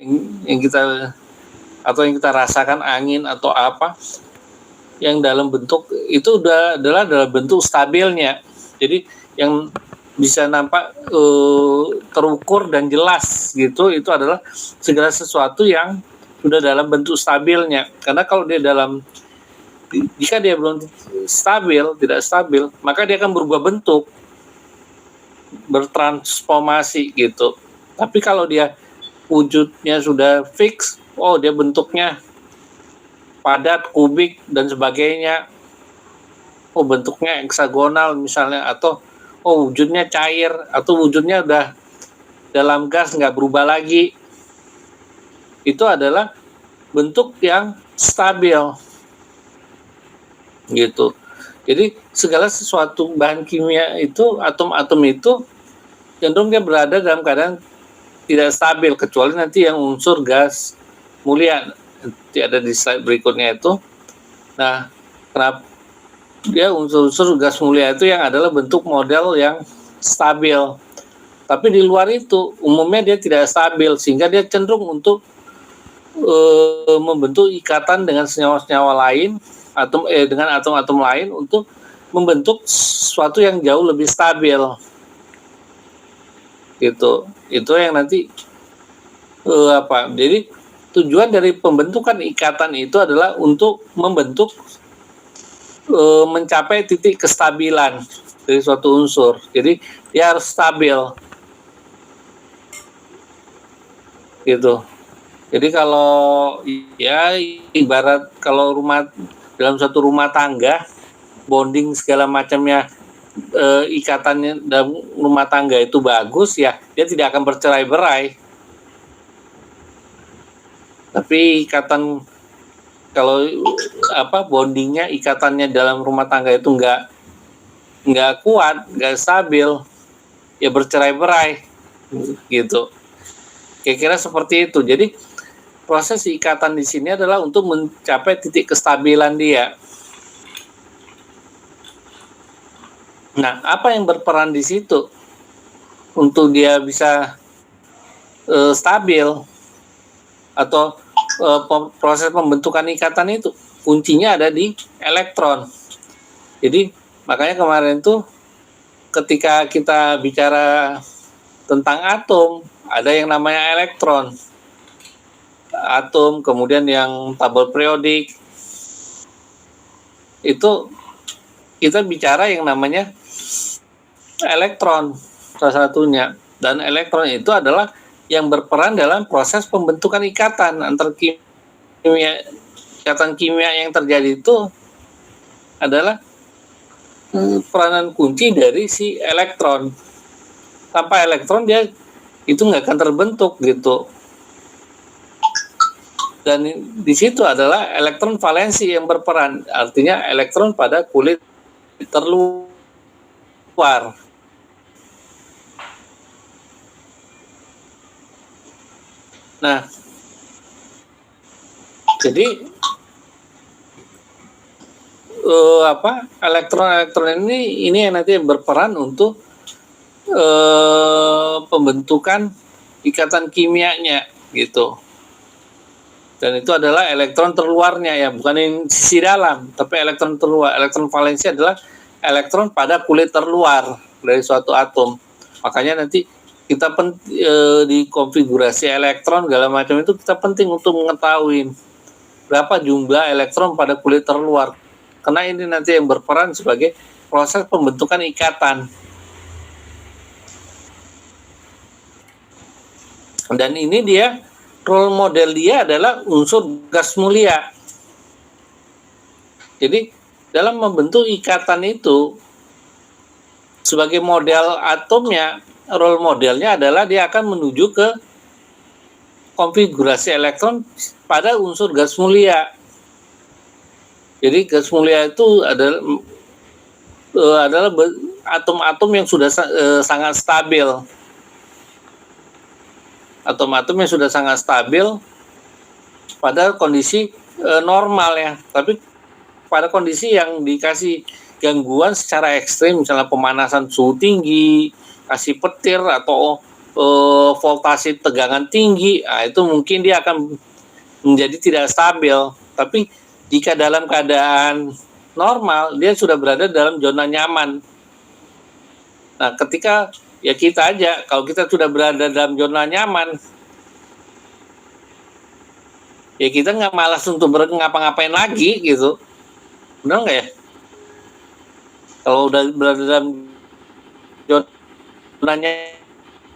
yang kita atau yang kita rasakan angin atau apa yang dalam bentuk itu adalah dalam bentuk stabilnya. Jadi yang bisa nampak terukur dan jelas gitu, itu adalah segala sesuatu yang sudah dalam bentuk stabilnya. Karena kalau dia jika dia belum tidak stabil, maka dia akan berubah bentuk, bertransformasi gitu. Tapi kalau dia wujudnya sudah fix, dia bentuknya padat, kubik, dan sebagainya. Bentuknya heksagonal misalnya, atau wujudnya cair, atau wujudnya udah dalam gas nggak berubah lagi. Itu adalah bentuk yang stabil. Gitu. Jadi segala sesuatu bahan kimia itu, atom-atom itu cenderung dia berada dalam keadaan tidak stabil, kecuali nanti yang unsur gas mulia. Nanti ada di slide berikutnya itu. Nah, kenapa dia unsur-unsur gas mulia itu yang adalah bentuk model yang stabil. Tapi di luar itu umumnya dia tidak stabil, sehingga dia cenderung untuk membentuk ikatan dengan senyawa-senyawa lain, dengan atom-atom lain untuk membentuk sesuatu yang jauh lebih stabil. Gitu. Itu yang nanti Jadi tujuan dari pembentukan ikatan itu adalah untuk membentuk mencapai titik kestabilan dari suatu unsur. Jadi dia harus stabil. Gitu. Jadi kalau ibarat kalau dalam satu rumah tangga, bonding segala macamnya, ikatannya dalam rumah tangga itu bagus, ya dia tidak akan bercerai-berai. Tapi ikatan kalau bondingnya, ikatannya dalam rumah tangga itu nggak kuat, nggak stabil, ya bercerai-berai gitu. Kira-kira seperti itu. Jadi proses ikatan di sini adalah untuk mencapai titik kestabilan dia. Nah, apa yang berperan di situ untuk dia bisa stabil atau proses pembentukan ikatan itu? Kuncinya ada di elektron. Jadi makanya kemarin tuh ketika kita bicara tentang atom, ada yang namanya elektron. Atom, kemudian yang tabel periodik. Itu kita bicara yang namanya elektron salah satunya. Dan elektron itu adalah yang berperan dalam proses pembentukan ikatan antar ikatan kimia yang terjadi itu adalah peranan kunci dari si elektron. Tanpa elektron dia itu nggak akan terbentuk gitu. Dan di situ adalah elektron valensi yang berperan, artinya elektron pada kulit terluar. Nah, jadi elektron ini yang nanti berperan untuk pembentukan ikatan kimianya gitu. Dan itu adalah elektron terluarnya, ya, bukan yang sisi dalam, tapi elektron terluar. Elektron valensi adalah elektron pada kulit terluar dari suatu atom. Makanya nanti kita di konfigurasi elektron segala macam itu kita penting untuk mengetahui berapa jumlah elektron pada kulit terluar. Karena ini nanti yang berperan sebagai proses pembentukan ikatan. Dan ini dia, role model dia adalah unsur gas mulia. Jadi dalam membentuk ikatan itu, sebagai model atomnya, role modelnya adalah dia akan menuju ke konfigurasi elektron pada unsur gas mulia. Jadi gas mulia itu adalah atom-atom yang sudah sangat stabil. Atom-atom yang sudah sangat stabil pada kondisi normal, ya. Tapi pada kondisi yang dikasih gangguan secara ekstrim, misalnya pemanasan suhu tinggi, kasih petir, atau voltase tegangan tinggi, nah, itu mungkin dia akan menjadi tidak stabil. Tapi jika dalam keadaan normal, dia sudah berada dalam zona nyaman. Nah, ketika ya kita aja, kalau kita sudah berada dalam zona nyaman, ya kita nggak malas untuk ngapa-ngapain lagi gitu. Benar nggak ya? Kalau udah berada dalam zona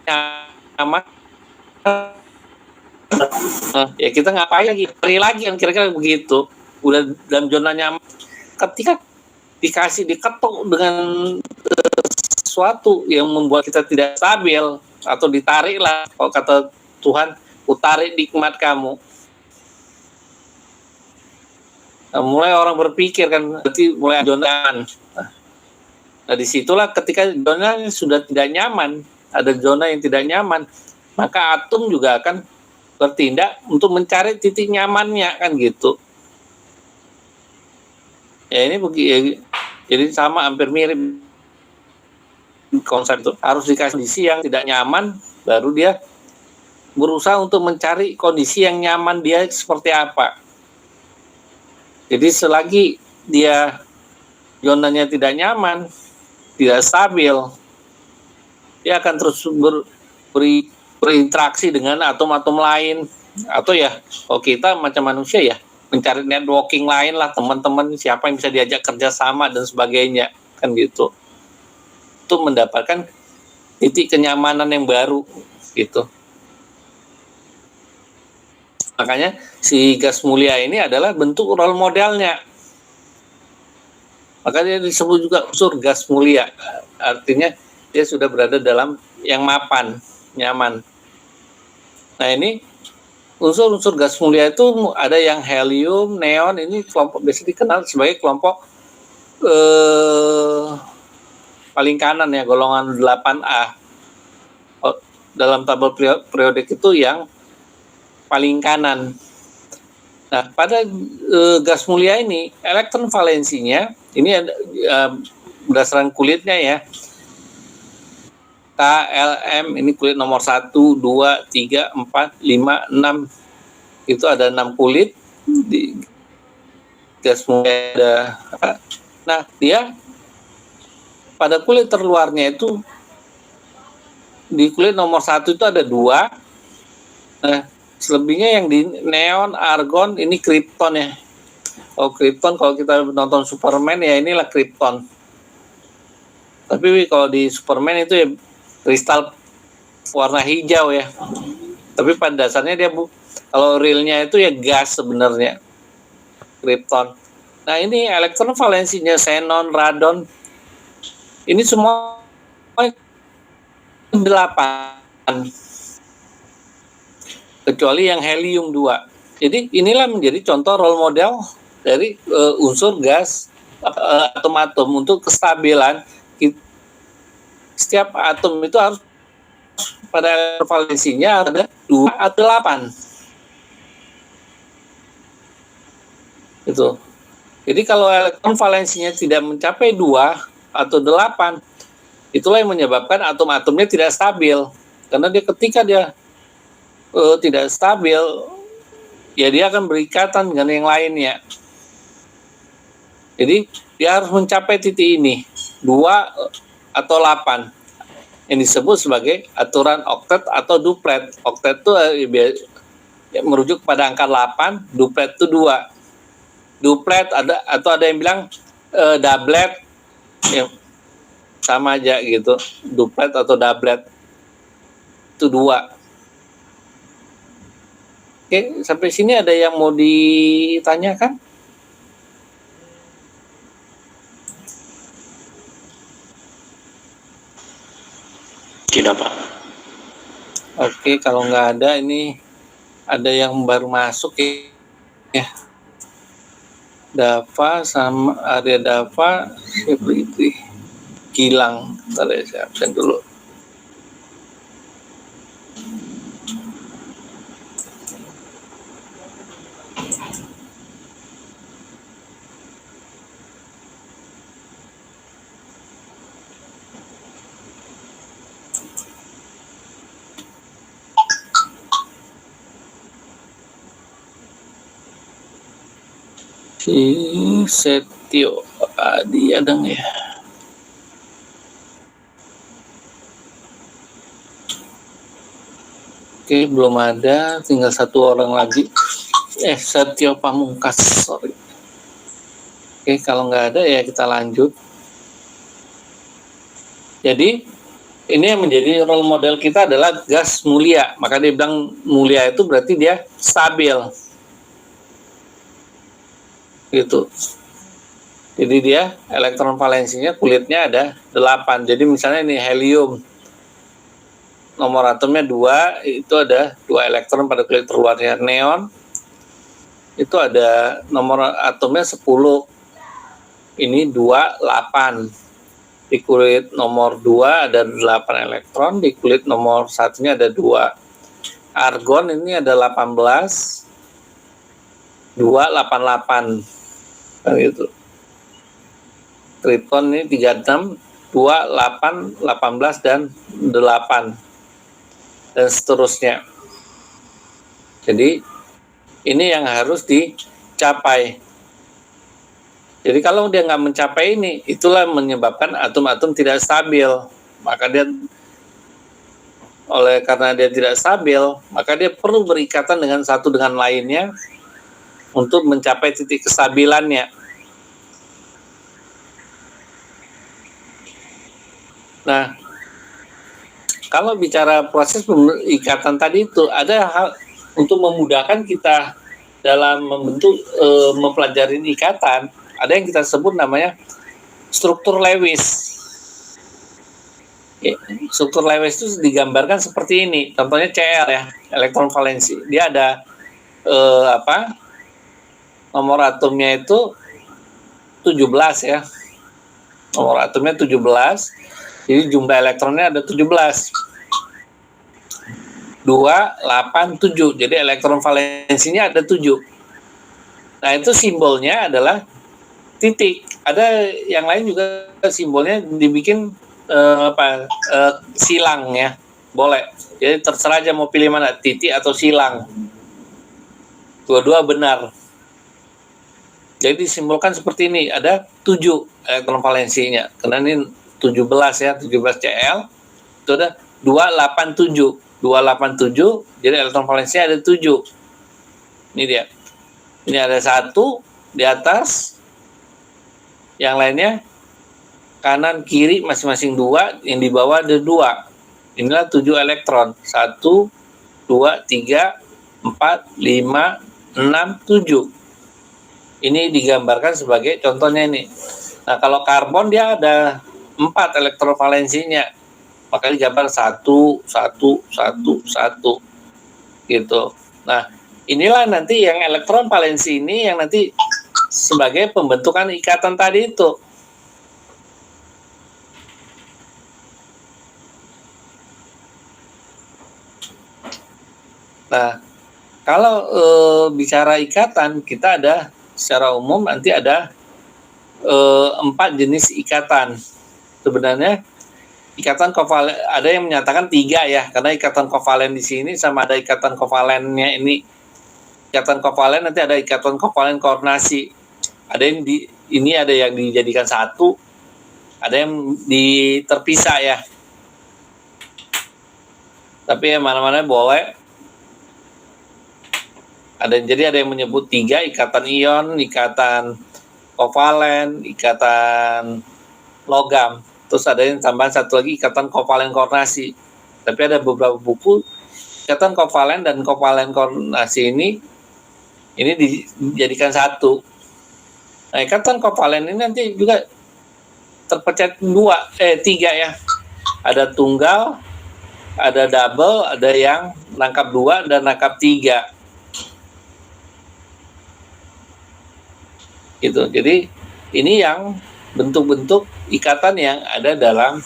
nyaman, ya kita ngapain lagi? Cari lagi kan kira-kira begitu. Udah dalam zona nyaman. Ketika diketuk dengan sesuatu yang membuat kita tidak stabil atau ditarik lah, kalau kata Tuhan, utarik nikmat kamu. Nah, mulai orang berpikir kan, berarti mulai zona. Nah, disitulah ketika zona sudah tidak nyaman, ada zona yang tidak nyaman, maka atom juga akan bertindak untuk mencari titik nyamannya kan gitu. Ya ini begini, jadi sama hampir mirip konsep itu. Harus dikasih kondisi yang tidak nyaman, baru dia berusaha untuk mencari kondisi yang nyaman dia seperti apa. Jadi selagi dia zonanya tidak nyaman, tidak stabil, dia akan terus berinteraksi dengan atom-atom lain. Atau ya, kalau kita macam manusia ya, mencari networking lain lah, teman-teman siapa yang bisa diajak kerjasama dan sebagainya, kan gitu. Untuk mendapatkan titik kenyamanan yang baru, gitu. Makanya si gas mulia ini adalah bentuk role modelnya. Makanya disebut juga unsur gas mulia. Artinya dia sudah berada dalam yang mapan, nyaman. Nah ini unsur-unsur gas mulia itu ada yang helium, neon, ini kelompok biasa dikenal sebagai kelompok paling kanan ya, golongan 8A. Dalam tabel periodik itu yang paling kanan. Nah, pada gas mulia ini, elektron valensinya, ini ada berdasarkan kulitnya ya, KLM, ini kulit nomor 1, 2, 3, 4, 5, 6. Itu ada 6 kulit di gas mulia. Nah, dia pada kulit terluarnya itu, di kulit nomor 1 itu ada 2. Nah, selebihnya yang di neon, argon, ini krypton ya. Oh, krypton kalau kita nonton Superman ya inilah krypton. Tapi kalau di Superman itu ya kristal warna hijau ya. Tapi pada dasarnya dia kalau realnya itu ya gas sebenarnya. Krypton. Nah, ini elektron valensinya xenon, radon. Ini semua 8. Kecuali yang helium 2. Jadi inilah menjadi contoh role model dari unsur gas atom-atom untuk kestabilan. Setiap atom itu harus pada valensinya ada 2 atau 8. Itu. Jadi kalau elektron valensinya tidak mencapai 2 atau 8, itulah yang menyebabkan atom-atomnya tidak stabil. Karena dia ketika dia tidak stabil, ya dia akan berikatan dengan yang lainnya. Jadi dia harus mencapai titik ini, 2 atau 8, yang disebut sebagai aturan oktet atau duplet. Oktet itu merujuk pada angka 8, duplet itu 2. Duplet ada atau ada yang bilang doublet, ya, sama aja gitu. Duplet atau doublet itu 2. Oke, sampai sini ada yang mau ditanyakan? Tidak, Pak. Oke, kalau nggak ada, ini ada yang baru masuk ya. Dava sama Arya Dava, siapa itu? Gilang. Bentar ya, saya absen dulu. Setio Adi ada nggak ya? Oke, belum ada, tinggal satu orang lagi. Setio Pamungkas, sorry. Oke, kalau nggak ada ya kita lanjut. Jadi ini yang menjadi role model kita adalah gas mulia. Maka dia bilang mulia itu berarti dia stabil. Gitu. Jadi dia elektron valensinya kulitnya ada 8. Jadi misalnya ini helium. Nomor atomnya 2, itu ada 2 elektron pada kulit terluarnya. Neon itu ada nomor atomnya 10. Ini 2, 8. Di kulit nomor 2 ada 8 elektron, di kulit nomor 1-nya ada 2. Argon ini ada 18. 2, 88. Gitu. Krypton ini 36, 2, 8, 18 dan 8. Dan seterusnya. Jadi ini yang harus dicapai. Jadi kalau dia nggak mencapai ini, itulah menyebabkan atom-atom tidak stabil. Maka karena dia tidak stabil, maka dia perlu berikatan dengan satu dengan lainnya untuk mencapai titik kestabilannya. Nah, kalau bicara proses ikatan tadi itu ada hal untuk memudahkan kita dalam mempelajari ikatan, ada yang kita sebut namanya struktur Lewis. Struktur Lewis itu digambarkan seperti ini. Contohnya Cl ya, elektron valensi. Dia ada nomor atomnya itu 17 ya. Nomor atomnya 17. Jadi jumlah elektronnya ada 17. 2, 8, 7. Jadi elektron valensinya ada 7. Nah, itu simbolnya adalah titik. Ada yang lain juga simbolnya dibikin silang ya. Boleh. Jadi terserah aja mau pilih mana, titik atau silang. Dua-dua benar. Jadi disimbolkan seperti ini. Ada 7 elektron valensinya. Karena ini 17 ya, 17 Cl. Itu ada 287. 287, jadi elektron valensinya ada 7. Ini dia. Ini ada 1 di atas. Yang lainnya kanan kiri masing-masing 2, yang di bawah ada 2. Inilah 7 elektron. 1, 2, 3, 4, 5, 6, 7. Ini digambarkan sebagai contohnya ini. Nah, kalau karbon dia ada 4 elektron valensinya, maka digambar 1, 1, 1, 1 gitu. Nah, inilah nanti yang elektron valensi ini yang nanti sebagai pembentukan ikatan tadi itu. Nah, kalau bicara ikatan, kita ada secara umum nanti ada 4 jenis ikatan. Sebenarnya ikatan kovalen ada yang menyatakan 3 ya, karena ikatan kovalen di sini sama ada ikatan kovalennya ini. Ikatan kovalen nanti ada ikatan kovalen koordinasi. Ada yang ada yang dijadikan 1, ada yang terpisah ya. Tapi yang mana-mana boleh. Jadi ada yang menyebut 3, ikatan ion, ikatan kovalen, ikatan logam. Terus ada yang tambahan 1 lagi, ikatan kovalen koordinasi. Tapi ada beberapa buku ikatan kovalen dan kovalen koordinasi ini dijadikan 1. Nah, ikatan kovalen ini nanti juga terpecah 3 ya. Ada tunggal, ada double, ada yang rangkap 2 dan rangkap 3. Gitu. Jadi ini yang bentuk-bentuk ikatan yang ada dalam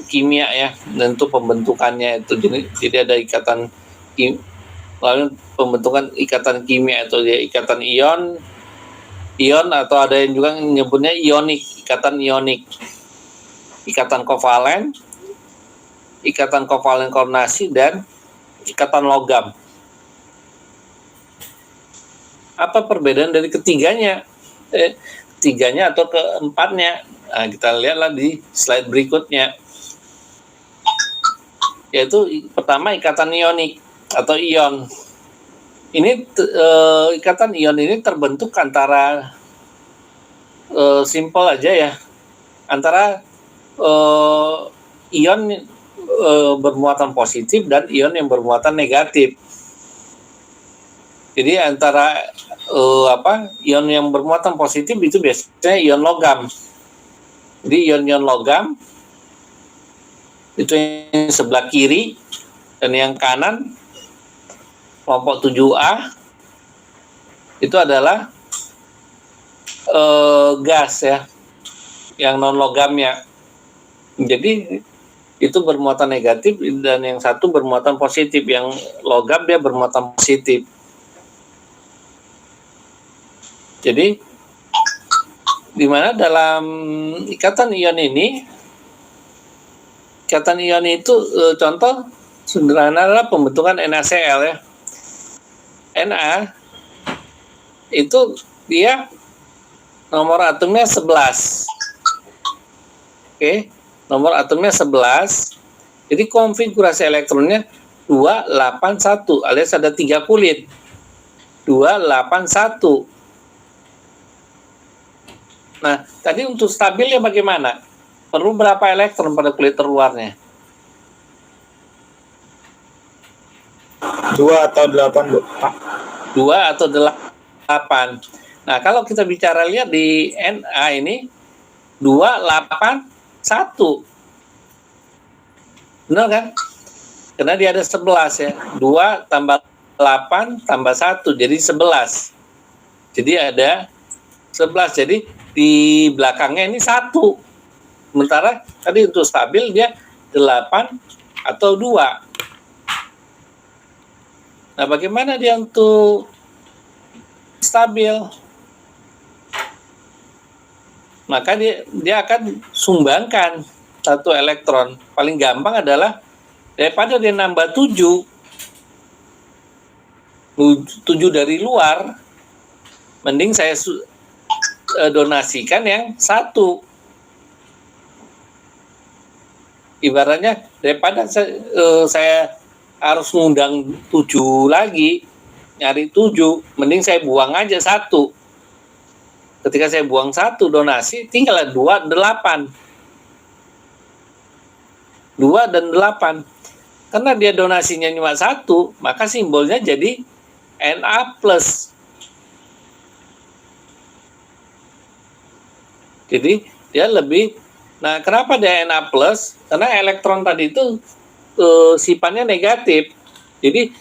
kimia ya, bentuk pembentukannya itu. Jadi ada ikatan lalu pembentukan ikatan kimia itu dia ikatan ion atau ada yang juga menyebutnya ionik, ikatan ionik, ikatan kovalen koordinasi dan ikatan logam. Apa perbedaan dari ketiganya atau keempatnya? Nah, kita lihatlah di slide berikutnya. Yaitu pertama ikatan ionik atau ion. Ini ikatan ion ini terbentuk antara simple aja ya, antara ion bermuatan positif dan ion yang bermuatan negatif. Jadi antara ion yang bermuatan positif itu biasanya ion logam. Jadi ion-ion logam itu yang sebelah kiri dan yang kanan kelompok 7A itu adalah gas ya, yang non logamnya. Jadi itu bermuatan negatif dan yang satu bermuatan positif. Yang logam dia bermuatan positif. Jadi di mana dalam ikatan ion ini, ikatan ion itu contoh sederhana adalah pembentukan NaCl ya. Na itu dia nomor atomnya 11. Oke, nomor atomnya 11. Jadi konfigurasi elektronnya 281 alias ada 3 kulit. 281. Nah, tadi untuk stabilnya bagaimana? Perlu berapa elektron pada kulit terluarnya? 2 atau 8, Bu. 2 atau 8. Nah, kalau kita bicara lihat di Na ini 281. Benar kan? Karena dia ada 11 ya. 2 tambah 8 tambah 1 jadi 11. Jadi ada 11. Jadi di belakangnya ini 1. Sementara tadi untuk stabil dia 8 atau 2. Nah, bagaimana dia untuk stabil? Maka dia akan sumbangkan 1 elektron. Paling gampang adalah daripada dia nambah 7 dari luar, mending saya donasikan yang 1. Ibaratnya daripada saya harus ngundang 7 lagi, nyari 7, mending saya buang aja 1. Ketika saya buang 1 donasi, tinggal 2, 8. 2 dan 8. Karena dia donasinya cuma 1, maka simbolnya jadi Na+. Jadi dia lebih, nah kenapa dia Na+? Karena elektron tadi itu sifatnya negatif. Jadi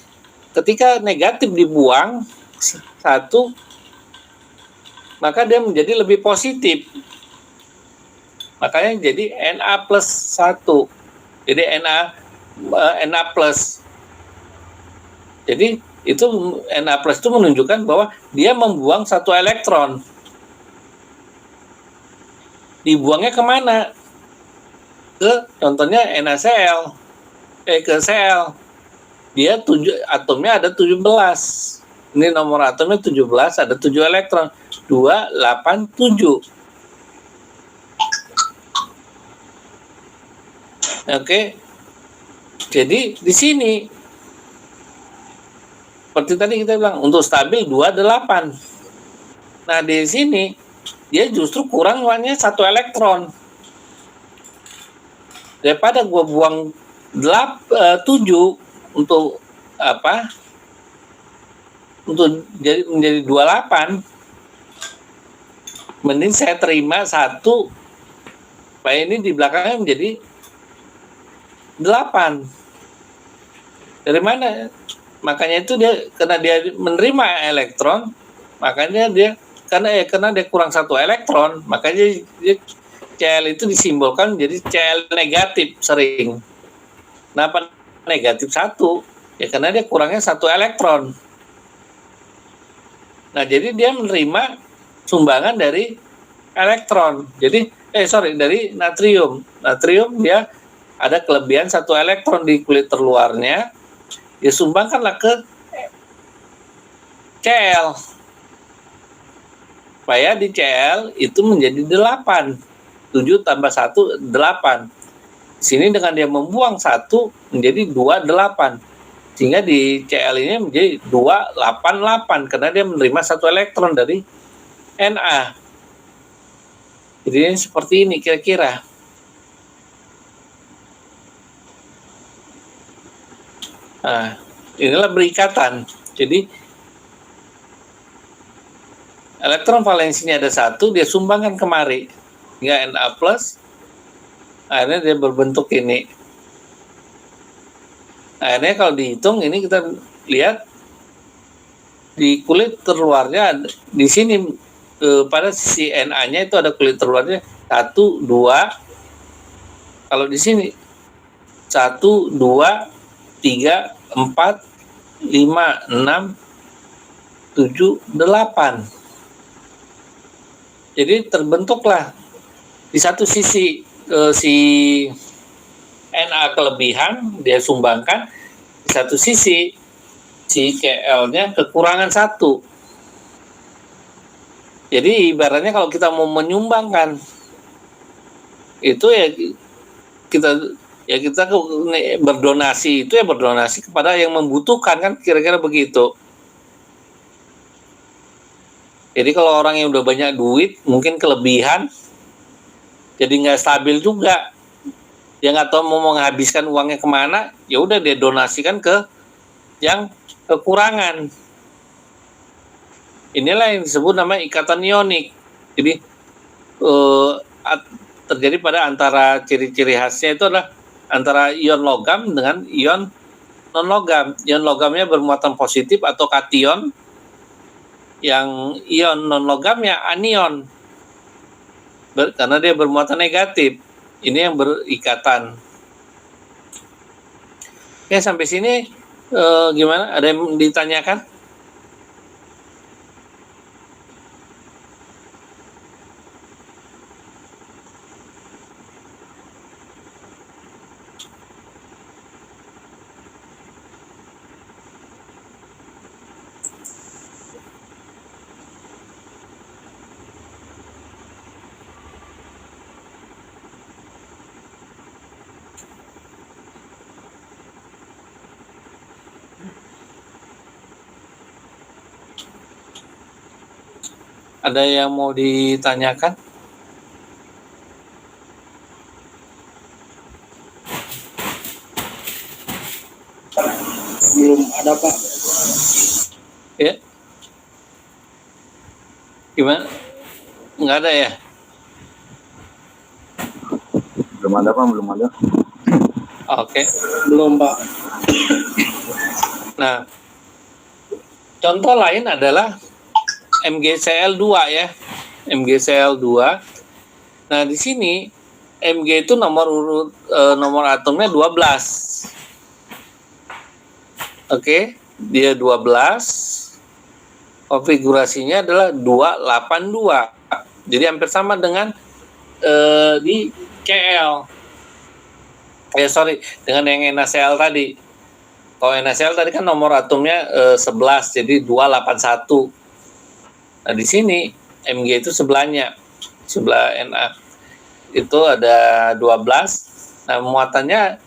ketika negatif dibuang 1, maka dia menjadi lebih positif. Makanya jadi Na+1. Jadi Na+. Jadi itu Na+ itu menunjukkan bahwa dia membuang 1 elektron. Dibuangnya kemana? Ke contohnya NaCl. Ke Cl. Dia atomnya ada 17. Ini nomor atomnya 17, ada 7 elektron. 2, 8, 7. Oke. Jadi di sini seperti tadi kita bilang untuk stabil 2, 8. Nah, di sini dia justru kurang hanya 1 elektron. Daripada gua buang 7 untuk apa? Untuk menjadi 28, mending saya terima 1 supaya ini di belakangnya menjadi 8. Dari mana? Makanya itu dia, karena dia menerima elektron, makanya dia karena dia kurang 1 elektron, makanya dia Cl itu disimbolkan menjadi Cl negatif sering. Kenapa negatif 1? Ya karena dia kurangnya 1 elektron. Nah, jadi dia menerima sumbangan dari elektron. Jadi dari natrium. Natrium dia ada kelebihan 1 elektron di kulit terluarnya. Dia sumbangkanlah ke Cl. supaya di Cl itu menjadi 8. 7 tambah 1, 8. Di sini dengan dia membuang 1 menjadi 28. Sehingga di Cl ini menjadi 288 karena dia menerima 1 elektron dari Na. Jadi ini seperti ini kira-kira. Nah, inilah berikatan. Jadi elektron valensinya ada 1, dia sumbangkan kemari hingga Na+, akhirnya dia berbentuk ini. Akhirnya kalau dihitung ini kita lihat di kulit terluarnya di sini pada sisi Na-nya itu ada kulit terluarnya 1, 2. Kalau di sini 1, 2, 3, 4, 5, 6, 7, 8. Jadi terbentuklah di satu sisi si Na kelebihan dia sumbangkan, di satu sisi si Cl-nya kekurangan 1. Jadi ibaratnya kalau kita mau menyumbangkan itu ya kita berdonasi itu ya berdonasi kepada yang membutuhkan, kan kira-kira begitu. Jadi kalau orang yang udah banyak duit mungkin kelebihan jadi nggak stabil juga, dia nggak tahu mau menghabiskan uangnya kemana, ya udah dia donasikan ke yang kekurangan. Inilah yang disebut nama ikatan ionik. Jadi terjadi pada antara ciri-ciri khasnya itu adalah antara ion logam dengan ion non logam. Ion logamnya bermuatan positif atau kation, yang ion non logamnya anion karena dia bermuatan negatif. Ini yang berikatan. Oke, sampai sini gimana? Ada yang ditanyakan? Ada yang mau ditanyakan? Belum ada, Pak. Ya. Gimana? Nggak ada ya? Belum ada, Pak, belum ada. Oke. Belum, Pak. Nah, contoh lain adalah MgCl2 ya. MgCl2. Nah, di sini Mg itu nomor atomnya 12. Oke, dia 12. Konfigurasinya adalah 282. Jadi hampir sama dengan di Cl. Dengan yang NaCl tadi. Kalau NaCl tadi kan nomor atomnya 11, jadi 281. Nah, di sini Mg itu sebelahnya, sebelah Na. Itu ada 12. Nah, muatannya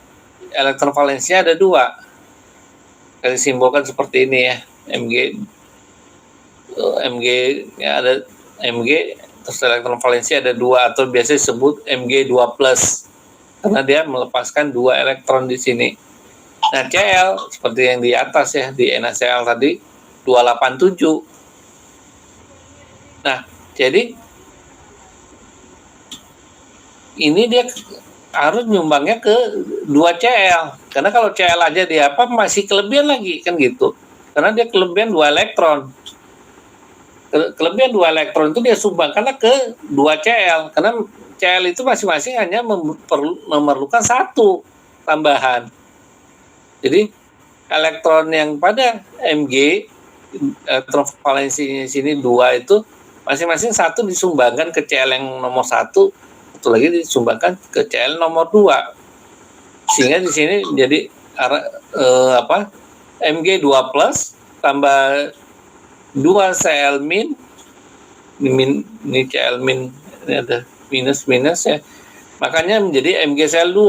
elektron valensinya ada 2. Kita simbolkan seperti ini ya. Mg ya ada Mg, terus elektron valensi ada 2 atau biasa disebut Mg2+. Karena dia melepaskan 2 elektron di sini. Nah, Cl seperti yang di atas ya, di NaCl tadi 287. Nah, jadi ini dia harus nyumbangnya ke 2Cl. Karena kalau Cl aja dia masih kelebihan lagi kan gitu. Karena dia kelebihan 2 elektron. Kelebihan 2 elektron itu dia sumbangkanlah ke 2Cl. Karena Cl itu masing-masing hanya memerlukan 1 tambahan. Jadi elektron yang pada Mg, elektron valensinya sini 2 itu masing-masing 1 disumbangkan ke Cl yang nomor 1, satu lagi disumbangkan ke Cl nomor 2. Sehingga di sini jadi Mg2+ tambah 2Cl min ini Cl min, ini ada minus ya. Makanya menjadi MgCl2.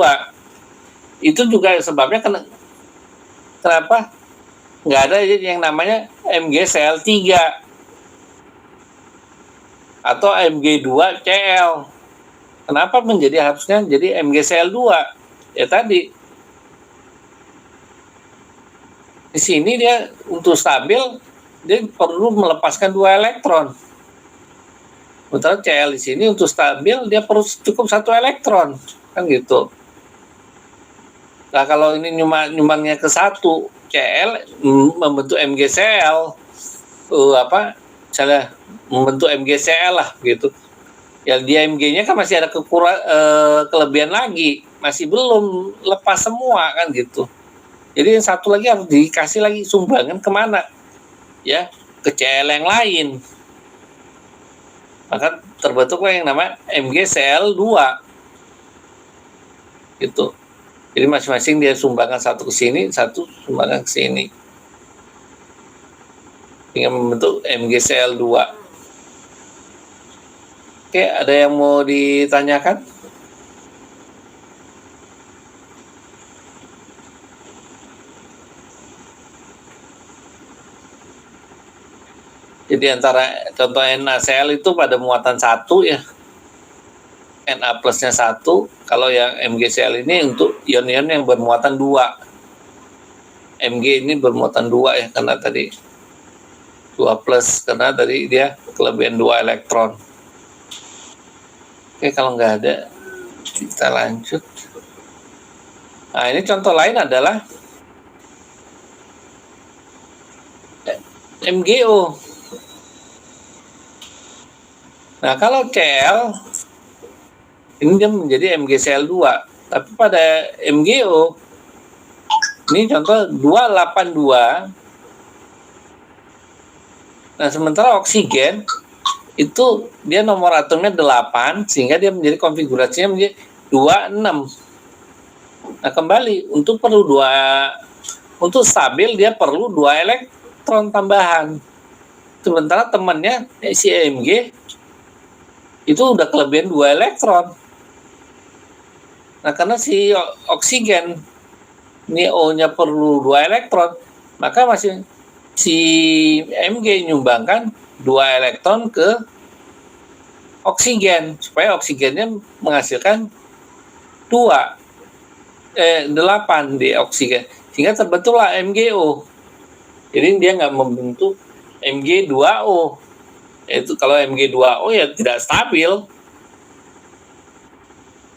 Itu juga sebabnya kenapa nggak ada yang namanya MgCl3 atau Mg2Cl. Kenapa harusnya jadi MgCl2? Ya tadi di sini dia untuk stabil dia perlu melepaskan 2 elektron. Sementara Cl di sini untuk stabil dia perlu cukup 1 elektron, kan gitu. Nah kalau ini nyumbangnya ke 1, Cl membentuk MgCl, misalnya membentuk MgCl lah gitu. Ya dia Mg-nya kan masih ada kelebihan lagi, masih belum lepas semua kan gitu. Jadi yang satu lagi harus dikasih lagi sumbangan kemana? Ya ke Cl yang lain. Maka terbentuklah yang namanya MgCl2 gitu. Jadi masing-masing dia sumbangkan satu ke sini, satu sumbangkan ke sini, hingga membentuk MgCl2. Oke, ada yang mau ditanyakan? Jadi antara contoh NaCl itu pada muatan 1 ya, Na plusnya 1, kalau yang MgCl ini untuk ion-ion yang bermuatan 2. Mg ini bermuatan 2 ya, karena tadi 2 plus, karena tadi dia kelebihan 2 elektron. Oke, kalau nggak ada kita lanjut. Nah ini contoh lain adalah MgO. Nah kalau Cl ini dia menjadi MgCl2, tapi pada MgO ini contoh 282. Nah sementara oksigen itu dia nomor atomnya 8, sehingga dia menjadi konfigurasinya menjadi 26. Nah kembali untuk stabil dia perlu 2 elektron tambahan. Sementara temannya si Mg itu udah kelebihan 2 elektron. Nah karena si oksigen ini O-nya perlu 2 elektron, maka masih si Mg nyumbangkan 2 elektron ke oksigen supaya oksigennya menghasilkan 8 di oksigen, sehingga terbentuklah MgO. Jadi dia nggak membentuk Mg2O. Itu kalau Mg2O ya tidak stabil.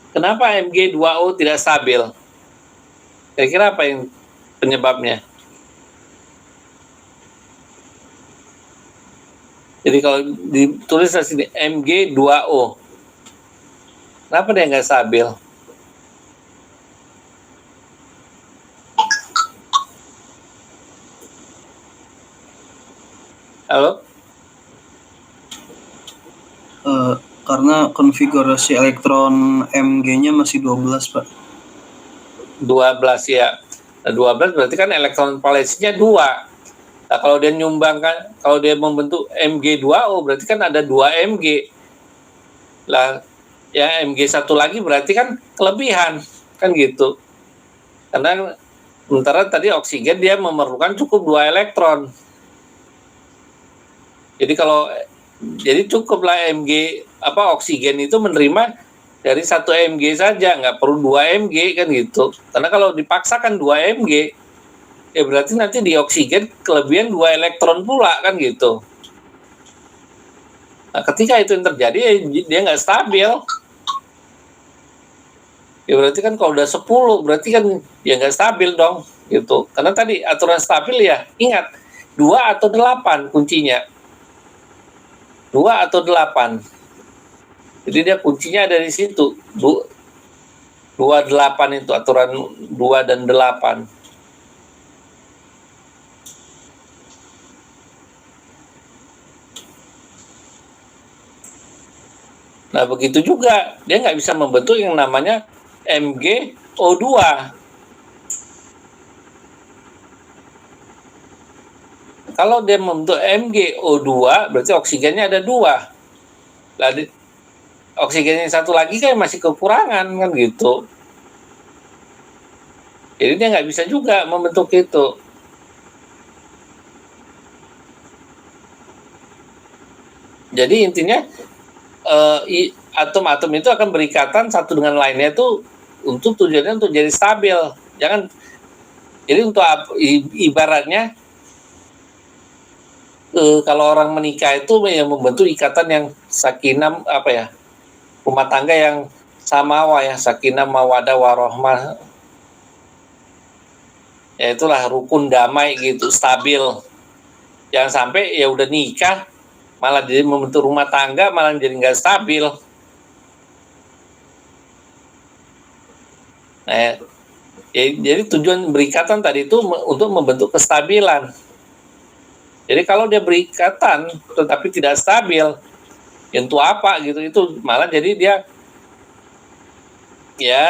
Kenapa Mg2O tidak stabil? Kira-kira apa yang penyebabnya? Jadi kalau ditulis di sini Mg2O, kenapa dia nggak stabil? Halo? Karena konfigurasi elektron Mg-nya masih 12, Pak. 12 ya. Nah, 12 berarti kan elektron valensinya 2. Nah, kalau dia membentuk Mg2O berarti kan ada 2 Mg. Lah ya Mg satu lagi berarti kan kelebihan, kan gitu. Karena sementara tadi oksigen dia memerlukan cukup 2 elektron. Jadi cukuplah oksigen itu menerima dari 1 Mg saja, nggak perlu 2 Mg kan gitu. Karena kalau dipaksakan 2 Mg, ya berarti nanti di oksigen kelebihan 2 elektron pula kan gitu. Nah ketika itu yang terjadi dia nggak stabil. Ya berarti kan kalau udah 10 berarti kan ya nggak stabil dong gitu. Karena tadi aturan stabil ya ingat 2 atau 8 kuncinya. 2 atau 8. Jadi dia kuncinya ada di situ. 28 itu aturan 2 dan 8. Nah begitu juga dia nggak bisa membentuk yang namanya MgO2. Kalau dia membentuk MgO2 berarti oksigennya ada 2. Oksigen yang satu lagi kan masih kekurangan kan gitu. Jadi dia nggak bisa juga membentuk itu. Jadi intinya atom-atom itu akan berikatan satu dengan lainnya itu untuk tujuannya untuk jadi stabil. Jadi untuk ibaratnya kalau orang menikah itu yang membentuk ikatan yang sakinah rumah tangga yang samawa ya, sakinah mawadah warohmah, ya itulah rukun damai gitu, stabil. Jangan sampai ya udah nikah malah jadi membentuk rumah tangga malah jadi nggak stabil. Nah, jadi tujuan berikatan tadi itu untuk membentuk kestabilan. Jadi kalau dia berikatan tetapi tidak stabil, ya untuk apa gitu, itu malah jadi dia ya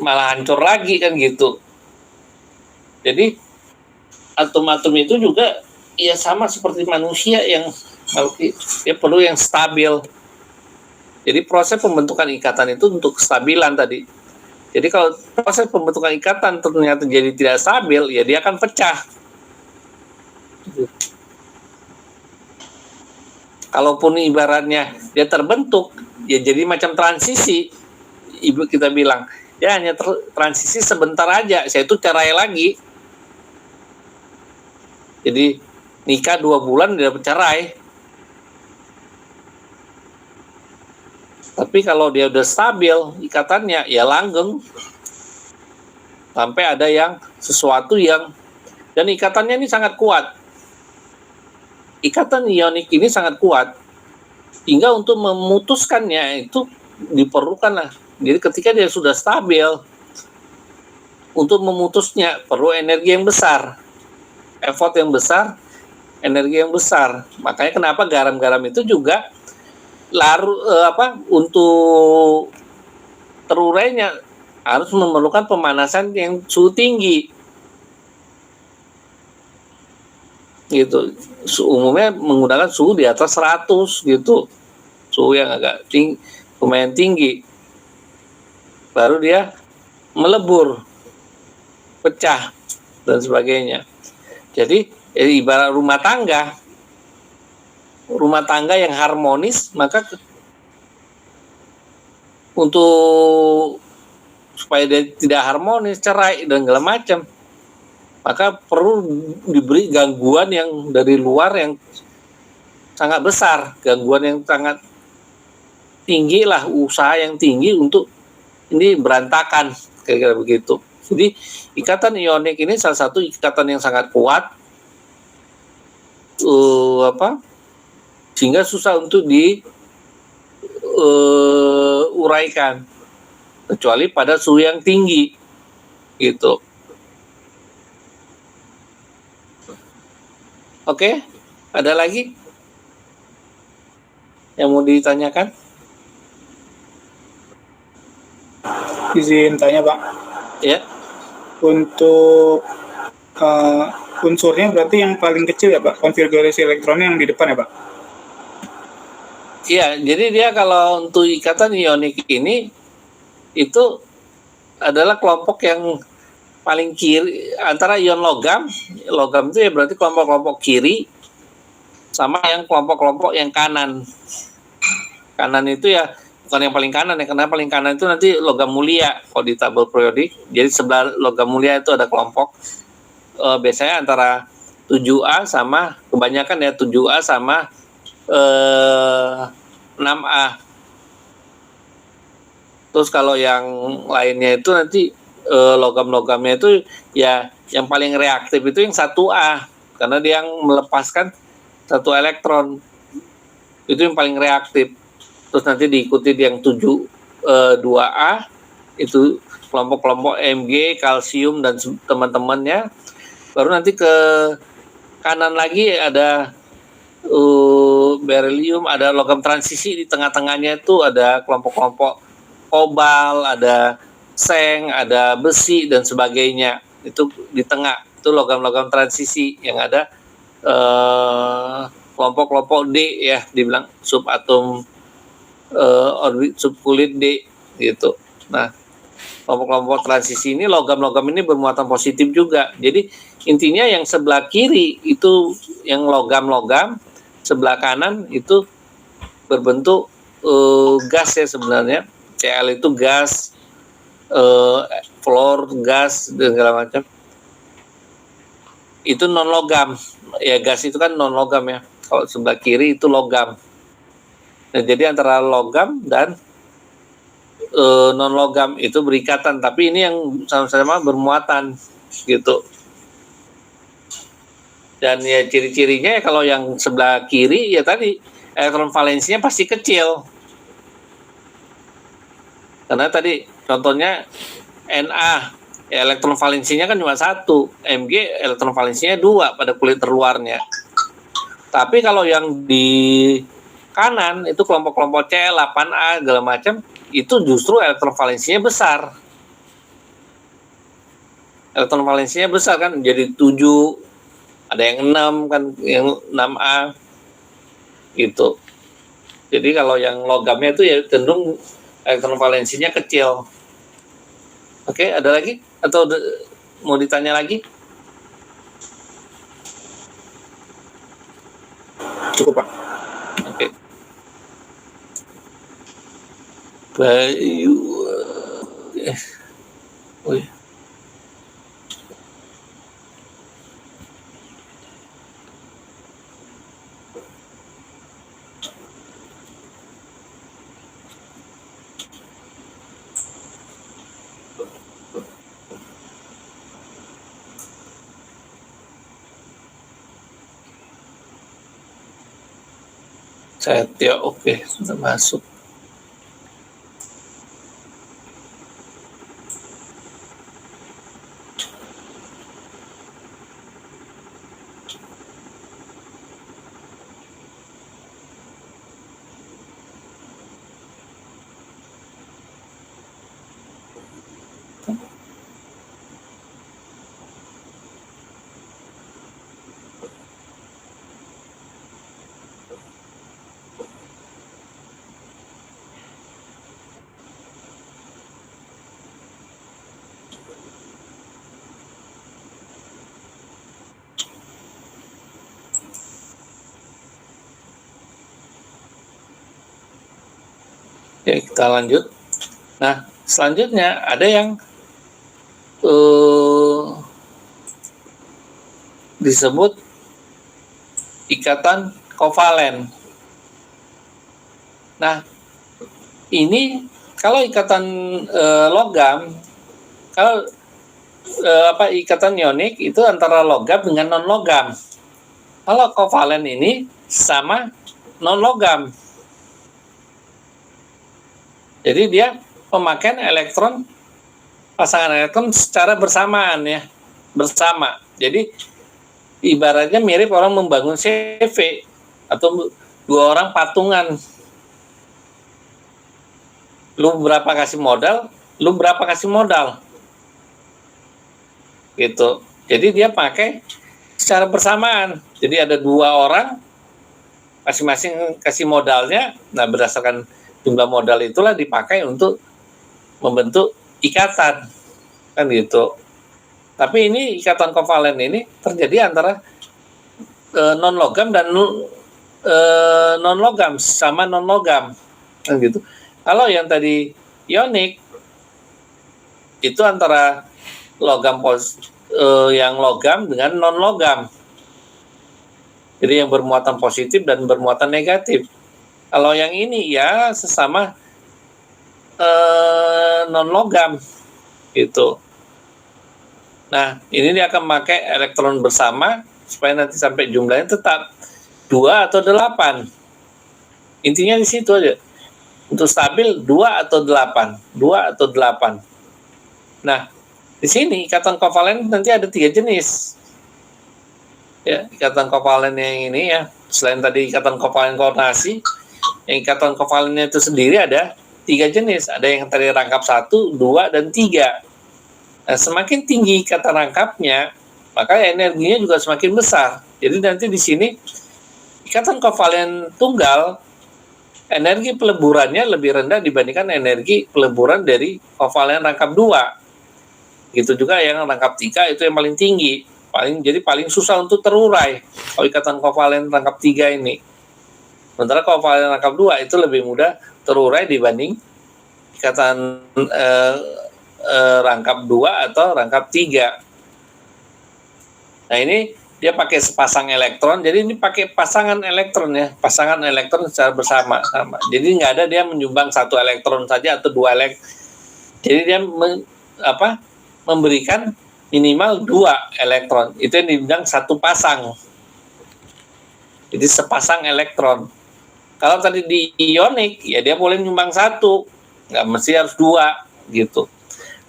malah hancur lagi kan gitu. Jadi atom-atom itu juga ya sama seperti manusia yang dia perlu yang stabil. Jadi proses pembentukan ikatan itu untuk kestabilan tadi. Jadi kalau proses pembentukan ikatan ternyata jadi tidak stabil, ya dia akan pecah. Kalaupun ibaratnya dia terbentuk, ya jadi macam transisi. Ibu kita bilang, ya hanya transisi sebentar aja, saya itu cerai lagi. Jadi nikah 2 bulan dia bercerai. Tapi kalau dia udah stabil ikatannya, ya langgeng. Sampai ada yang sesuatu yang, dan ikatannya ini sangat kuat. Ikatan ionik ini sangat kuat. Hingga untuk memutuskannya itu diperlukanlah. Jadi ketika dia sudah stabil, untuk memutusnya perlu energi yang besar. Effort yang besar, energi yang besar. Makanya kenapa garam-garam itu juga untuk terurainya harus memerlukan pemanasan yang suhu tinggi. Gitu. Umumnya menggunakan suhu di atas 100 gitu. Suhu yang agak tinggi, lumayan tinggi. Baru dia melebur, pecah dan sebagainya. Jadi ibarat rumah tangga yang harmonis, maka untuk supaya dia tidak harmonis, cerai dan segala macam, maka perlu diberi gangguan yang dari luar yang sangat besar, gangguan yang sangat tinggi lah, usaha yang tinggi untuk ini berantakan, kayak begitu. Jadi ikatan ionik ini salah satu ikatan yang sangat kuat, sehingga susah untuk diuraikan, kecuali pada suhu yang tinggi, gitu. Oke, ada lagi yang mau ditanyakan? Izin tanya Pak. Ya. Untuk unsurnya berarti yang paling kecil ya Pak, konfigurasi elektronnya yang di depan ya Pak? Iya, jadi dia kalau untuk ikatan ionik ini itu adalah kelompok yang paling kiri antara ion logam itu ya berarti kelompok-kelompok kiri sama yang kelompok-kelompok yang kanan. Kanan itu ya bukan yang paling kanan ya, karena paling kanan itu nanti logam mulia kalau di tabel periodik. Jadi sebelah logam mulia itu ada kelompok biasanya antara 7A sama kebanyakan ya 7A sama 6A. Terus kalau yang lainnya itu nanti logam-logamnya itu ya yang paling reaktif itu yang 1A karena dia yang melepaskan 1 elektron. Itu yang paling reaktif. Terus nanti diikuti yang 2A itu kelompok-kelompok Mg, kalsium dan teman-temannya. Baru nanti ke kanan lagi ada beryllium, ada logam transisi di tengah-tengahnya itu ada kelompok-kelompok kobal, ada seng, ada besi dan sebagainya. Itu di tengah itu logam-logam transisi yang ada kelompok-kelompok D ya, dibilang subatom orbit subkulit D gitu. Nah, kelompok-kelompok transisi ini, logam-logam ini bermuatan positif juga. Jadi intinya yang sebelah kiri itu yang logam-logam, sebelah kanan itu berbentuk gas ya sebenarnya. Cl itu gas, fluor gas dan segala macam. Itu non logam. Ya gas itu kan non logam ya. Kalau sebelah kiri itu logam. Nah, jadi antara logam dan non logam itu berikatan, tapi ini yang sama-sama bermuatan gitu. Dan ya ciri-cirinya ya kalau yang sebelah kiri ya tadi elektron valensinya pasti kecil. Karena tadi contohnya Na, ya elektron valensinya kan cuma 1, Mg elektron valensinya 2 pada kulit terluarnya. Tapi kalau yang di kanan itu kelompok-kelompok Cl, 8A segala macam, itu justru elektron valensinya besar. Elektron valensinya besar kan, jadi 7, ada yang 6 kan, yang 6A gitu. Jadi kalau yang logamnya itu ya cenderung elektron valensinya kecil. Oke, ada lagi? Atau mau ditanya lagi? Cukup, Pak. Oke. Bayu. Oh ya. Setio, oke, sudah masuk. Ya, kita lanjut. Nah, selanjutnya ada yang disebut ikatan kovalen. Nah, ini kalau ikatan logam, kalau ikatan ionik itu antara logam dengan non logam. Kalau kovalen ini sama non logam. Jadi dia pemakaian elektron, pasangan elektron secara bersamaan ya, bersama. Jadi ibaratnya mirip orang membangun CV atau dua orang patungan. Lu berapa kasih modal, lu berapa kasih modal. Gitu. Jadi dia pakai secara bersamaan. Jadi ada dua orang, masing-masing kasih modalnya, nah berdasarkan jumlah modal itulah dipakai untuk membentuk ikatan, kan gitu. Tapi ini ikatan kovalen ini terjadi antara non logam dan non logam sama non logam, kan gitu. Kalau yang tadi ionik itu antara logam yang logam dengan non logam. Jadi yang bermuatan positif dan bermuatan negatif. Kalau yang ini ya sesama non logam gitu. Nah, ini dia akan pakai elektron bersama supaya nanti sampai jumlahnya tetap 2 atau 8. Intinya di situ aja. Untuk stabil 2 atau 8, 2 atau 8. Nah, di sini ikatan kovalen nanti ada 3 jenis. Ya, ikatan kovalen yang ini ya, selain tadi ikatan kovalen koordinasi, yang ikatan kovalennya itu sendiri ada 3 jenis. Ada yang tadi rangkap 1, 2, dan 3. Nah, semakin tinggi ikatan rangkapnya, maka energinya juga semakin besar. Jadi nanti di sini ikatan kovalen tunggal, energi peleburannya lebih rendah dibandingkan energi peleburan dari kovalen rangkap 2. Gitu juga yang rangkap 3 itu yang paling tinggi. Jadi paling susah untuk terurai kalau ikatan kovalen rangkap 3 ini. Sementara kovalen rangkap 2 itu lebih mudah terurai dibanding ikatan rangkap 2 atau rangkap 3. Nah, ini dia pakai sepasang elektron, jadi ini pakai pasangan elektron ya, pasangan elektron secara bersama-sama. Jadi nggak ada dia menyumbang 1 elektron saja atau 2 elektron. Jadi dia memberikan minimal 2 elektron. Itu yang dibilang 1 pasang. Jadi sepasang elektron. Kalau tadi di ionik, ya dia boleh nyumbang 1, nggak mesti harus 2 gitu.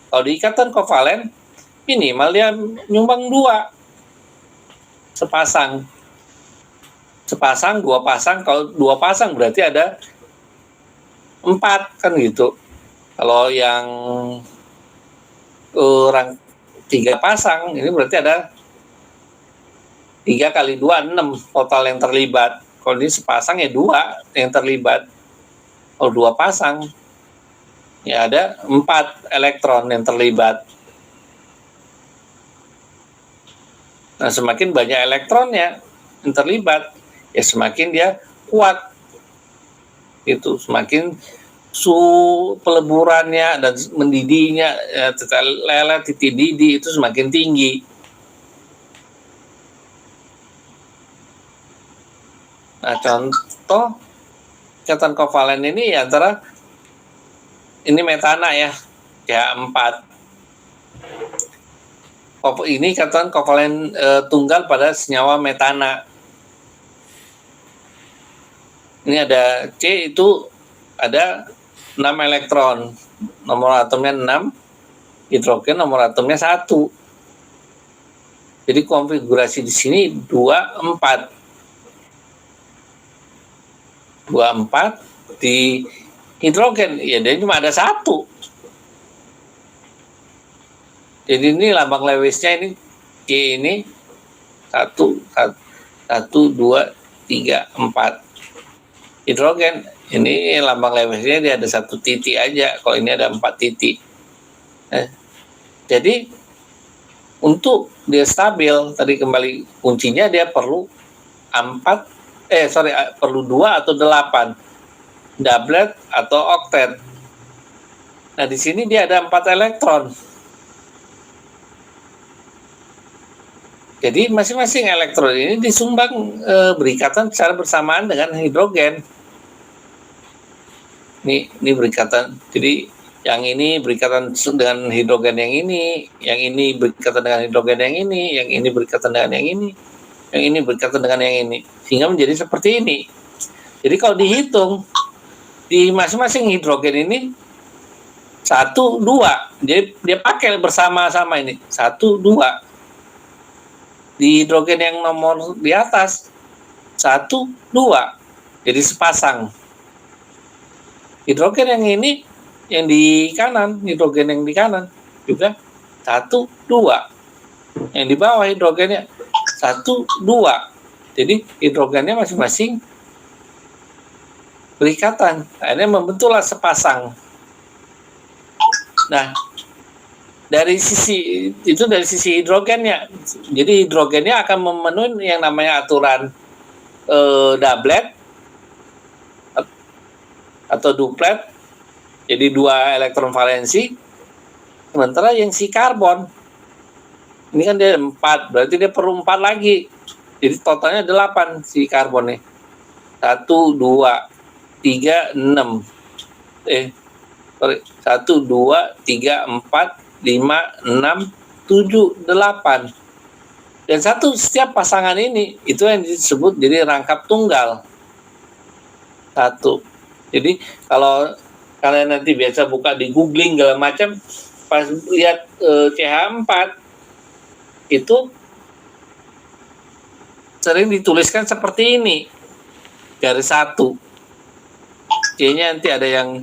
Kalau di ikatan kovalen, minimal dia nyumbang 2. Sepasang, 2 pasang. Kalau 2 pasang berarti ada 4 kan gitu. Kalau yang 3 pasang, ini berarti ada 3 kali 2, 6 total yang terlibat. Kalau ini sepasang ya 2 yang terlibat. Kalau 2 pasang, ya ada 4 elektron yang terlibat. Nah, semakin banyak elektronnya yang terlibat, ya semakin dia kuat. Itu semakin peleburannya dan mendidihnya, lelet titik didih itu semakin tinggi. Nah, contoh ikatan kovalen ini ya antara ini metana ya, CH4. Ini ikatan kovalen tunggal pada senyawa metana. Ini ada C, itu ada 6 elektron. Nomor atomnya 6, hidrogen nomor atomnya 1. Jadi konfigurasi di sini 24. 24 di hidrogen, ya dia cuma ada 1. Jadi ini lambang Lewisnya ini C ini 1, 2, 3, 4. Hidrogen ini lambang Lewisnya dia ada 1 titik aja. Kalau ini ada 4 titik. Jadi untuk dia stabil, tadi kembali kuncinya dia perlu 2 atau 8. Doublet atau oktet. Nah, di sini dia ada 4 elektron. Jadi masing-masing elektron ini disumbang berikatan secara bersamaan dengan hidrogen. Ini berikatan. Jadi yang ini berikatan dengan hidrogen yang ini berikatan dengan hidrogen yang ini berikatan dengan yang ini berikatan dengan yang ini. Sehingga menjadi seperti ini. Jadi kalau dihitung di masing-masing hidrogen ini 1, 2. Jadi dia pakai bersama-sama ini 1, 2. Di hidrogen yang nomor di atas 1, 2. Jadi sepasang. Hidrogen yang ini yang di kanan, hidrogen yang di kanan juga 1, 2. Yang di bawah hidrogennya 1, 2. Jadi hidrogennya masing-masing berikatan. Akhirnya membentuklah sepasang. Nah, dari sisi hidrogennya. Jadi hidrogennya akan memenuhi yang namanya aturan doublet atau duplet. Jadi 2 elektron valensi. Sementara yang si karbon ini kan dia 4, berarti dia perlu 4 lagi. Jadi totalnya 8 si karbon nih. 1, 2, 3, 6. 1, 2, 3, 4, 5, 6, 7, 8. Dan setiap pasangan ini itu yang disebut jadi rangkap tunggal. 1. Jadi kalau kalian nanti biasa buka di googling segala macam, pas lihat CH4 itu sering dituliskan seperti ini, garis 1. C-nya nanti ada yang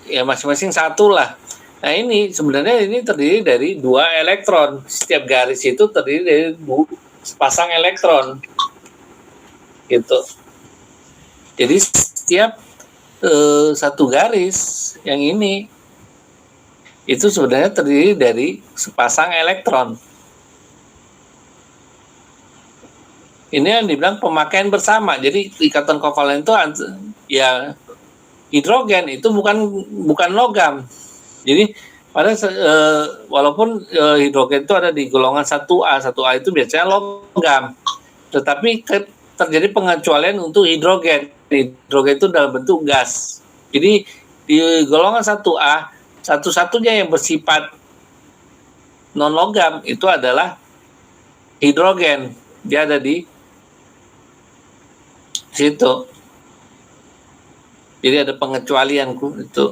ya masing-masing 1 lah. Nah ini sebenarnya ini terdiri dari 2 elektron. Setiap garis itu terdiri dari sepasang elektron. Gitu. Jadi setiap satu garis yang ini itu sebenarnya terdiri dari sepasang elektron. Ini yang dibilang pemakaian bersama. Jadi ikatan kovalen itu ya hidrogen itu bukan logam. Jadi walaupun hidrogen itu ada di golongan 1A itu biasanya logam. Tetapi terjadi pengecualian untuk hidrogen. Hidrogen itu dalam bentuk gas. Jadi di golongan 1A satu-satunya yang bersifat non logam itu adalah hidrogen. Dia ada di situ. Jadi ada pengecualian itu.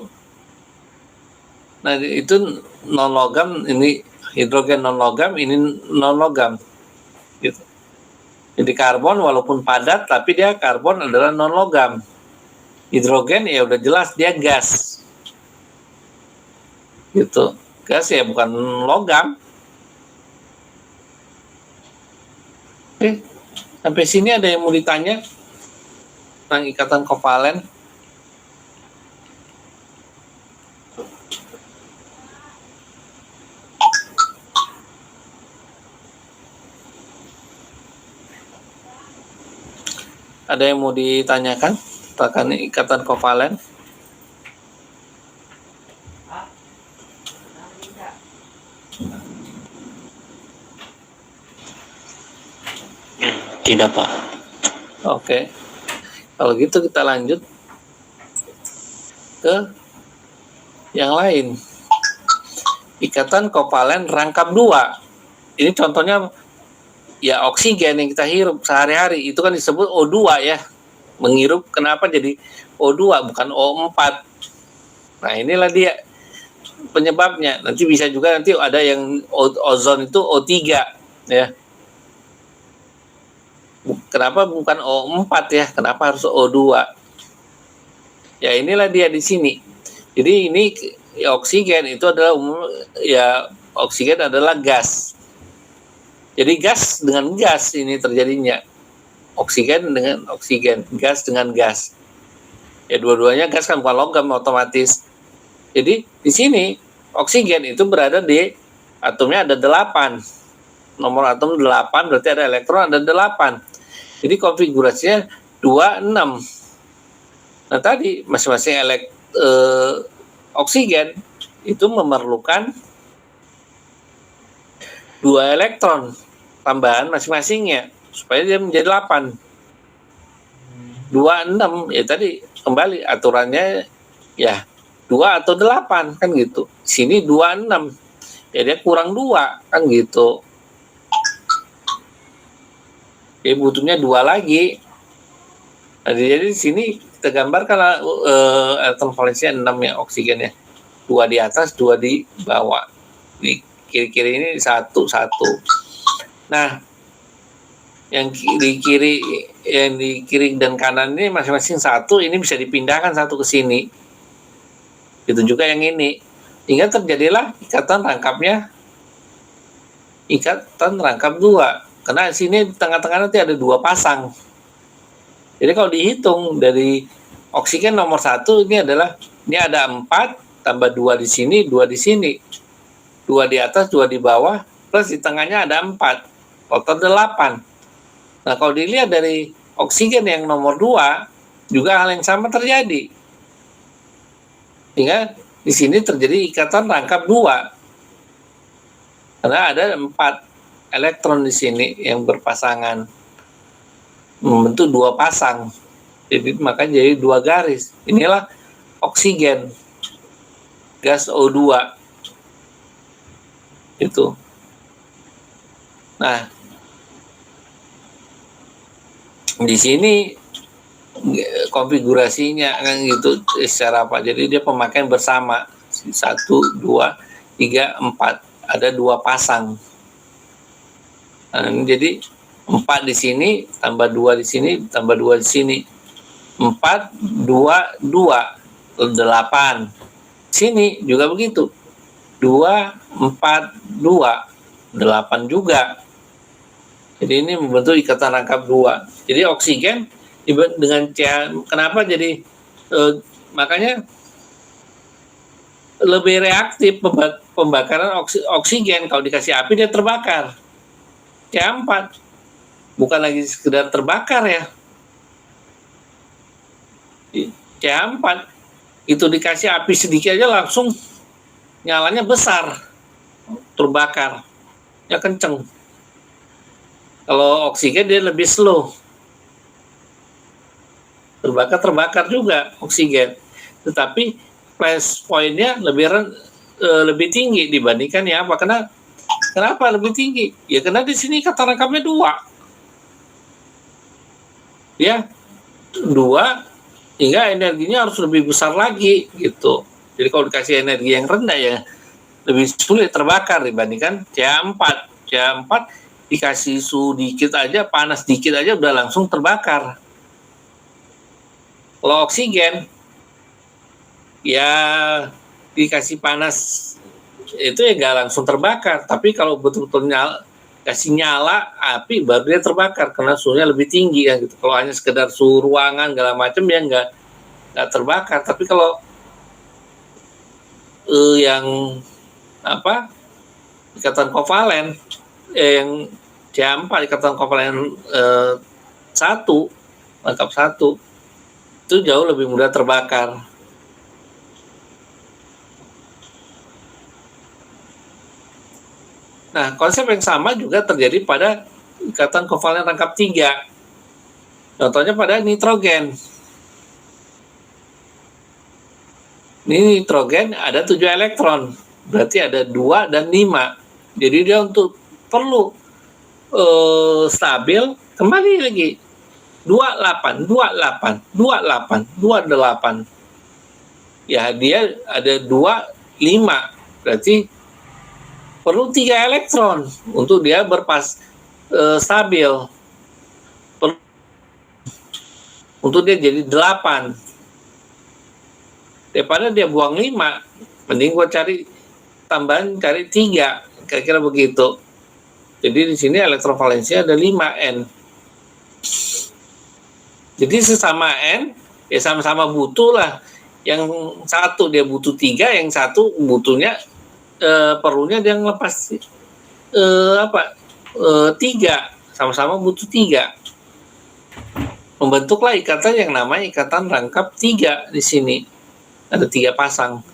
Nah, itu non logam, ini hidrogen non logam, ini non logam. Gitu. Jadi karbon walaupun padat tapi dia karbon adalah non logam. Hidrogen ya udah jelas dia gas. Gitu. Gas ya bukan logam. Oke. Sampai sini ada yang mau ditanya tentang ikatan kovalen? Ada yang mau ditanyakan tentang ikatan kovalen? Tidak, Pak. Oke. Kalau gitu kita lanjut ke yang lain. Ikatan kovalen rangkap 2. Ini contohnya ya oksigen yang kita hirup sehari-hari itu kan disebut O2 ya. Menghirup kenapa jadi O2 bukan O4. Nah, inilah dia penyebabnya. Nanti bisa juga nanti ada yang ozon itu O3 ya. Kenapa bukan O4 ya? Kenapa harus O2? Ya inilah dia di sini. Jadi ini ya, oksigen itu adalah ya oksigen adalah gas. Jadi gas dengan gas ini terjadinya. Oksigen dengan oksigen, gas dengan gas. Ya dua-duanya gas kan bukan logam otomatis. Jadi di sini oksigen itu berada di atomnya ada 8. Nomor atom 8 berarti ada elektron ada 8. Jadi konfigurasinya 26. Nah tadi masing-masing oksigen itu memerlukan 2 elektron tambahan masing-masingnya supaya dia menjadi 8. 26 ya tadi kembali aturannya ya 2 atau 8 kan gitu. Sini 26. Ya dia kurang 2 kan gitu. Ya butuhnya 2 lagi. Nah, jadi di sini kita gambarkan elektron valensinya 6 ya oksigennya. 2 di atas, 2 di bawah. Di kiri-kiri ini 1. Nah, yang di kiri dan kanan ini masing-masing 1, ini bisa dipindahkan 1 ke sini. Itu juga yang ini. Hingga terjadilah ikatan rangkap 2. Karena di sini di tengah-tengah nanti ada 2 pasang. Jadi kalau dihitung dari oksigen nomor 1 ini adalah ini ada 4 tambah 2 di sini, 2 di sini. 2 di atas, 2 di bawah, plus di tengahnya ada 4. Total 8. Nah, kalau dilihat dari oksigen yang nomor 2 juga hal yang sama terjadi. Sehingga di sini terjadi ikatan rangkap 2. Karena ada 4 elektron di sini yang berpasangan membentuk 2 pasang. Jadi makanya jadi 2 garis. Inilah oksigen. Gas O2. Itu. Nah, di sini konfigurasinya kan gitu secara apa? Jadi dia pemakaian bersama 1, 2, 3, 4. Ada 2 pasang. Nah, jadi 4 di sini tambah 2 di sini tambah 2 di sini 4 2 2 8. Sini juga begitu. 2, 4, 2, 8 juga. Jadi ini membentuk ikatan rangkap 2. Jadi oksigen dengan kenapa jadi makanya lebih reaktif pembakaran oksigen. Kalau dikasih api dia terbakar. C4 bukan lagi sekedar terbakar ya. C4 itu dikasih api sedikit aja langsung nyalanya besar, terbakar ya kenceng. Kalau oksigen dia lebih slow, terbakar juga oksigen, tetapi flash point-nya lebih tinggi dibandingkan ya apa? Kenapa lebih tinggi? Ya karena di sini kata rangkapnya 2, ya 2, hingga energinya harus lebih besar lagi gitu. Jadi kalau dikasih energi yang rendah ya lebih sulit terbakar dibandingkan C4. C4 dikasih suhu dikit aja, panas dikit aja udah langsung terbakar. Kalau oksigen ya dikasih panas itu ya nggak langsung terbakar, tapi kalau betul-betul kasih nyala api baru dia terbakar karena suhunya lebih tinggi ya gitu. Kalau hanya sekedar suhu ruangan segala macam ya nggak terbakar. Tapi kalau yang apa ikatan kovalen yang C4 ikatan kovalen 1 rangkap 1 itu jauh lebih mudah terbakar. Nah, konsep yang sama juga terjadi pada ikatan kovalen rangkap 3. Contohnya pada nitrogen. Ini nitrogen ada 7 elektron, berarti ada 2 dan 5. Jadi dia untuk perlu stabil, kembali lagi 28, 28, 28, 28. Ya dia ada 2, 5, berarti perlu 3 elektron untuk dia stabil. Untuk dia jadi 8. Daripada dia buang 5, mending gua cari 3, kira-kira begitu. Jadi di sini elektron valensinya ada 5N. Jadi sesama N, ya sama-sama butuh lah. Yang satu dia butuh 3, yang satu butuhnya perlunya dia ngelepas 3, sama-sama butuh 3. Membentuklah ikatan yang namanya ikatan rangkap 3 di sini. Ada 3 pasang.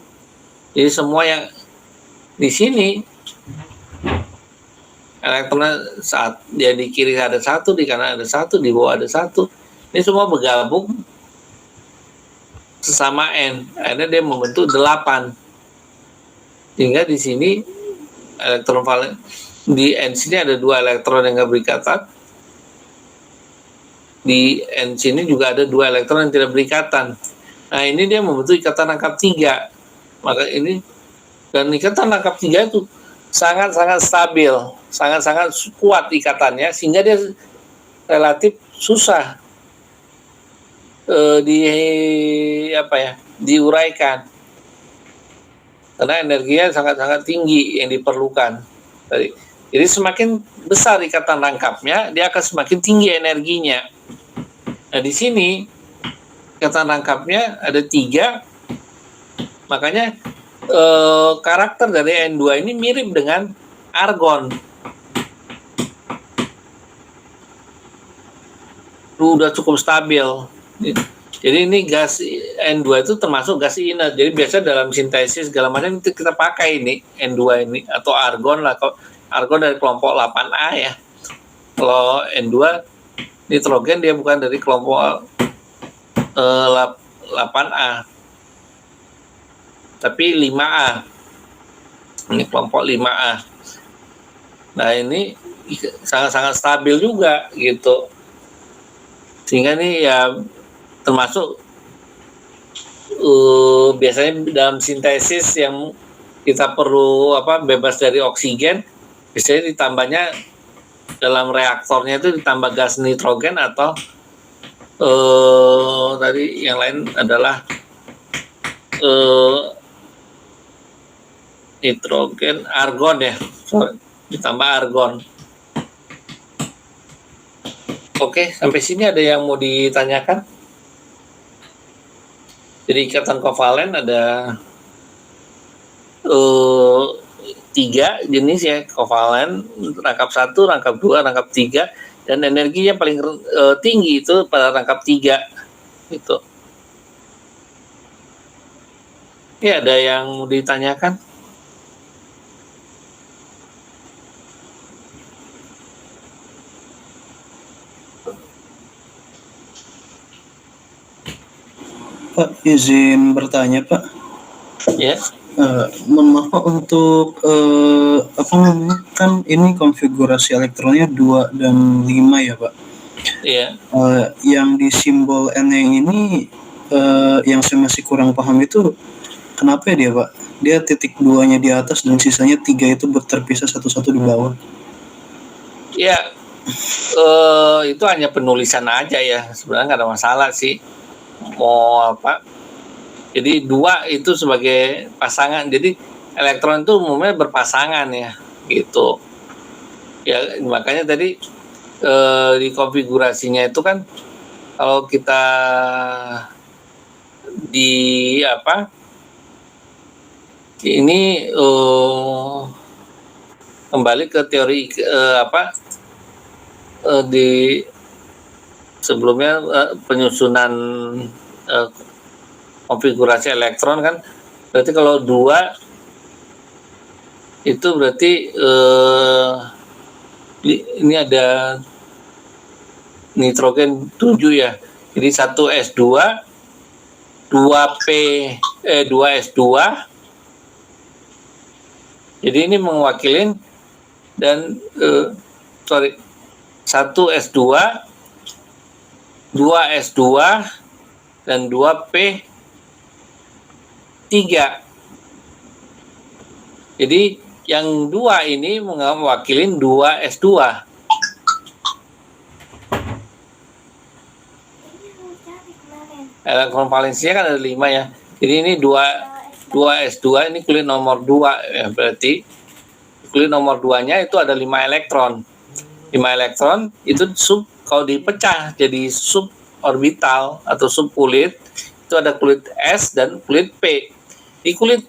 Jadi semua yang di sini elektronnya saat dia di kiri ada 1, di kanan ada 1, di bawah ada 1. Ini semua bergabung sesama N. Akhirnya dia membentuk 8. Sehingga di sini elektron valen di N sini ada 2 elektron yang nggak berikatan. Di N sini juga ada 2 elektron yang tidak berikatan. Nah, ini dia membentuk ikatan rangkap 3. Maka ini dan ikatan rangkap 3 itu sangat-sangat stabil, sangat-sangat kuat ikatannya sehingga dia relatif susah diuraikan. Karena energinya sangat-sangat tinggi yang diperlukan. Jadi semakin besar ikatan rangkapnya, dia akan semakin tinggi energinya. Nah, di sini ikatan rangkapnya ada 3, makanya karakter dari N2 ini mirip dengan argon. Udah cukup stabil. Jadi ini gas N2 itu termasuk gas inert. Jadi biasa dalam sintesis segala macam itu kita pakai ini N2 ini atau argon lah. Argon dari kelompok 8A ya. Kalau N2 nitrogen dia bukan dari kelompok 8A. Tapi 5A. Ini kelompok 5A. Nah, ini sangat-sangat stabil juga gitu. Sehingga ini ya termasuk biasanya dalam sintesis yang kita perlu bebas dari oksigen, biasanya ditambahnya dalam reaktornya itu ditambah gas nitrogen atau tadi yang lain adalah nitrogen, argon ya, sorry, ditambah argon. Oke, sampai sini ada yang mau ditanyakan? Jadi ikatan kovalen ada 3 jenis ya, kovalen, rangkap 1, rangkap 2, rangkap 3, dan energinya paling tinggi itu pada rangkap 3 gitu. Ya, ada yang mau ditanyakan? Pak, izin bertanya Pak. Ya. Mohon maaf Pak, untuk apa namanya, kan ini konfigurasi elektronnya 2 dan 5 ya Pak. Iya. Yang di simbol N yang ini yang saya masih kurang paham itu kenapa ya dia Pak? Dia titik 2-nya di atas dan sisanya 3 itu terpisah satu-satu di bawah. Ya, itu hanya penulisan aja ya, sebenarnya nggak ada masalah sih. Mau apa? Jadi 2 itu sebagai pasangan. Jadi elektron itu umumnya berpasangan ya, gitu. Ya makanya tadi di konfigurasinya itu kan kalau kita di apa? Ini kembali ke teori di sebelumnya penyusunan konfigurasi elektron kan, berarti kalau 2 itu berarti ini ada nitrogen 7 ya, jadi 1s2 2s2, jadi ini mewakilin dan 1s2 2s2 dan 2p3. Jadi yang 2 ini mewakilin 2s2. Elektron valensinya kan ada 5 ya. Jadi ini 2s2 ini kulit nomor 2 ya, berarti kulit nomor 2-nya itu ada 5 elektron. 5 elektron itu kalau dipecah jadi suborbital atau subkulit, itu ada kulit S dan kulit P. Di kulit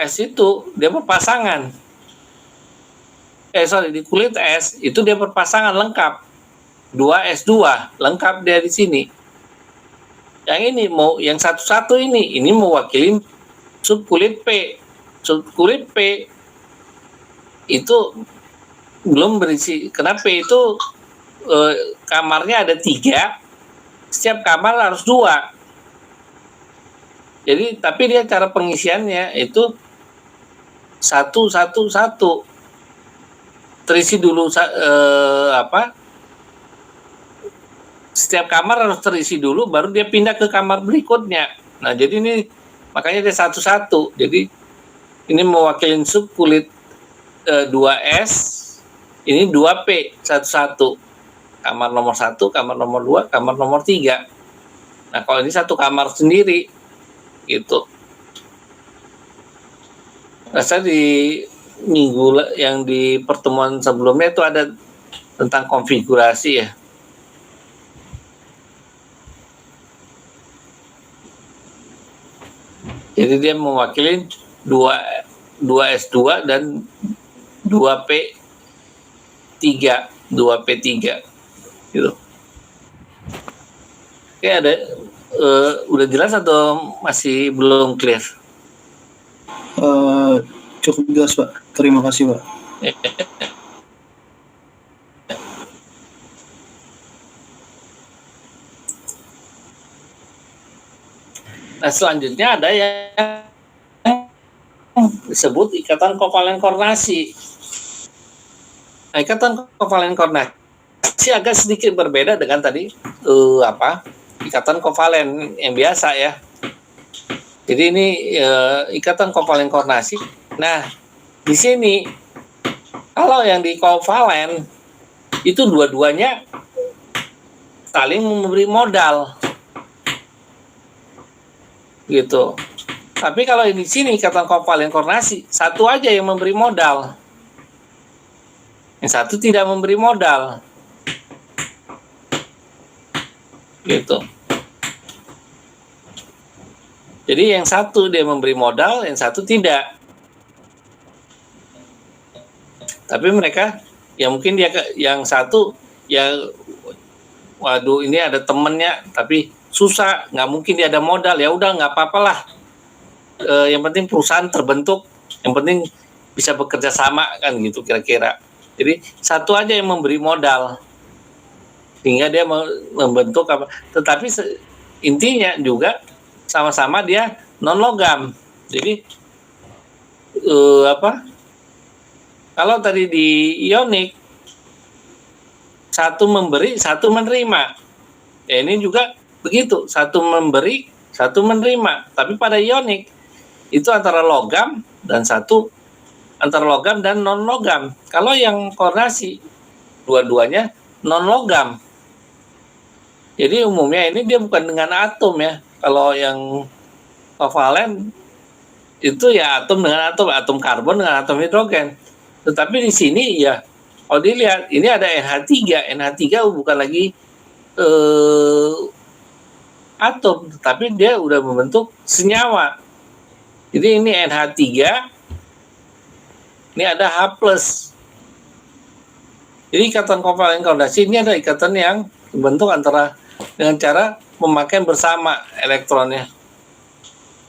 S itu dia berpasangan. Di kulit S itu dia berpasangan lengkap. 2s2 lengkap dia di sini. Yang ini yang satu-satu ini mewakili subkulit P. Subkulit P itu belum berisi. Kenapa itu kamarnya ada 3, setiap kamar harus 2. Jadi tapi dia cara pengisiannya itu 1 terisi dulu setiap kamar harus terisi dulu baru dia pindah ke kamar berikutnya. Nah jadi ini makanya dia 1. Jadi ini mewakili subkulit 2S, ini 2P 1. Kamar nomor 1, kamar nomor 2, kamar nomor 3. Nah kalau ini satu kamar sendiri gitu. Rasa di minggu yang di pertemuan sebelumnya itu ada tentang konfigurasi ya. Jadi dia mewakili 2s2 dan 2p3 gitu. Oke, ada udah jelas atau masih belum clear? Cukup jelas Pak, terima kasih Pak. Nah selanjutnya ada yang disebut ikatan kovalen koordinasi. Nah, ikatan kovalen koordinasi agak sedikit berbeda dengan tadi ikatan kovalen yang biasa ya. Jadi ini ikatan kovalen koordinasi. Nah di sini kalau yang di kovalen itu dua-duanya saling memberi modal gitu. Tapi kalau di sini ikatan kovalen koordinasi, satu aja yang memberi modal. Yang satu tidak memberi modal. Gitu. Jadi yang satu dia memberi modal, yang satu tidak. Tapi mereka, ya mungkin dia yang satu, ya waduh ini ada temennya, tapi susah, nggak mungkin dia ada modal, ya udah nggak apa-apa lah. Yang penting perusahaan terbentuk, yang penting bisa bekerja sama kan gitu kira-kira. Jadi satu aja yang memberi modal sehingga dia membentuk apa. Tetapi intinya juga sama-sama dia non logam. Jadi kalau tadi di ionik satu memberi, satu menerima. Ya ini juga begitu, satu memberi, satu menerima. Tapi pada ionik itu antara logam dan antara logam dan non logam. Kalau yang koordinasi dua-duanya non logam. Jadi umumnya ini dia bukan dengan atom ya. Kalau yang kovalen itu ya atom dengan atom karbon dengan atom hidrogen. Tetapi di sini ya kalau dilihat ini ada NH3. NH3 bukan lagi atom, tapi dia udah membentuk senyawa. Jadi ini NH3, ini ada H+. Jadi ikatan kovalen koordinasi ini ada ikatan yang dibentuk antara dengan cara memakai bersama elektronnya.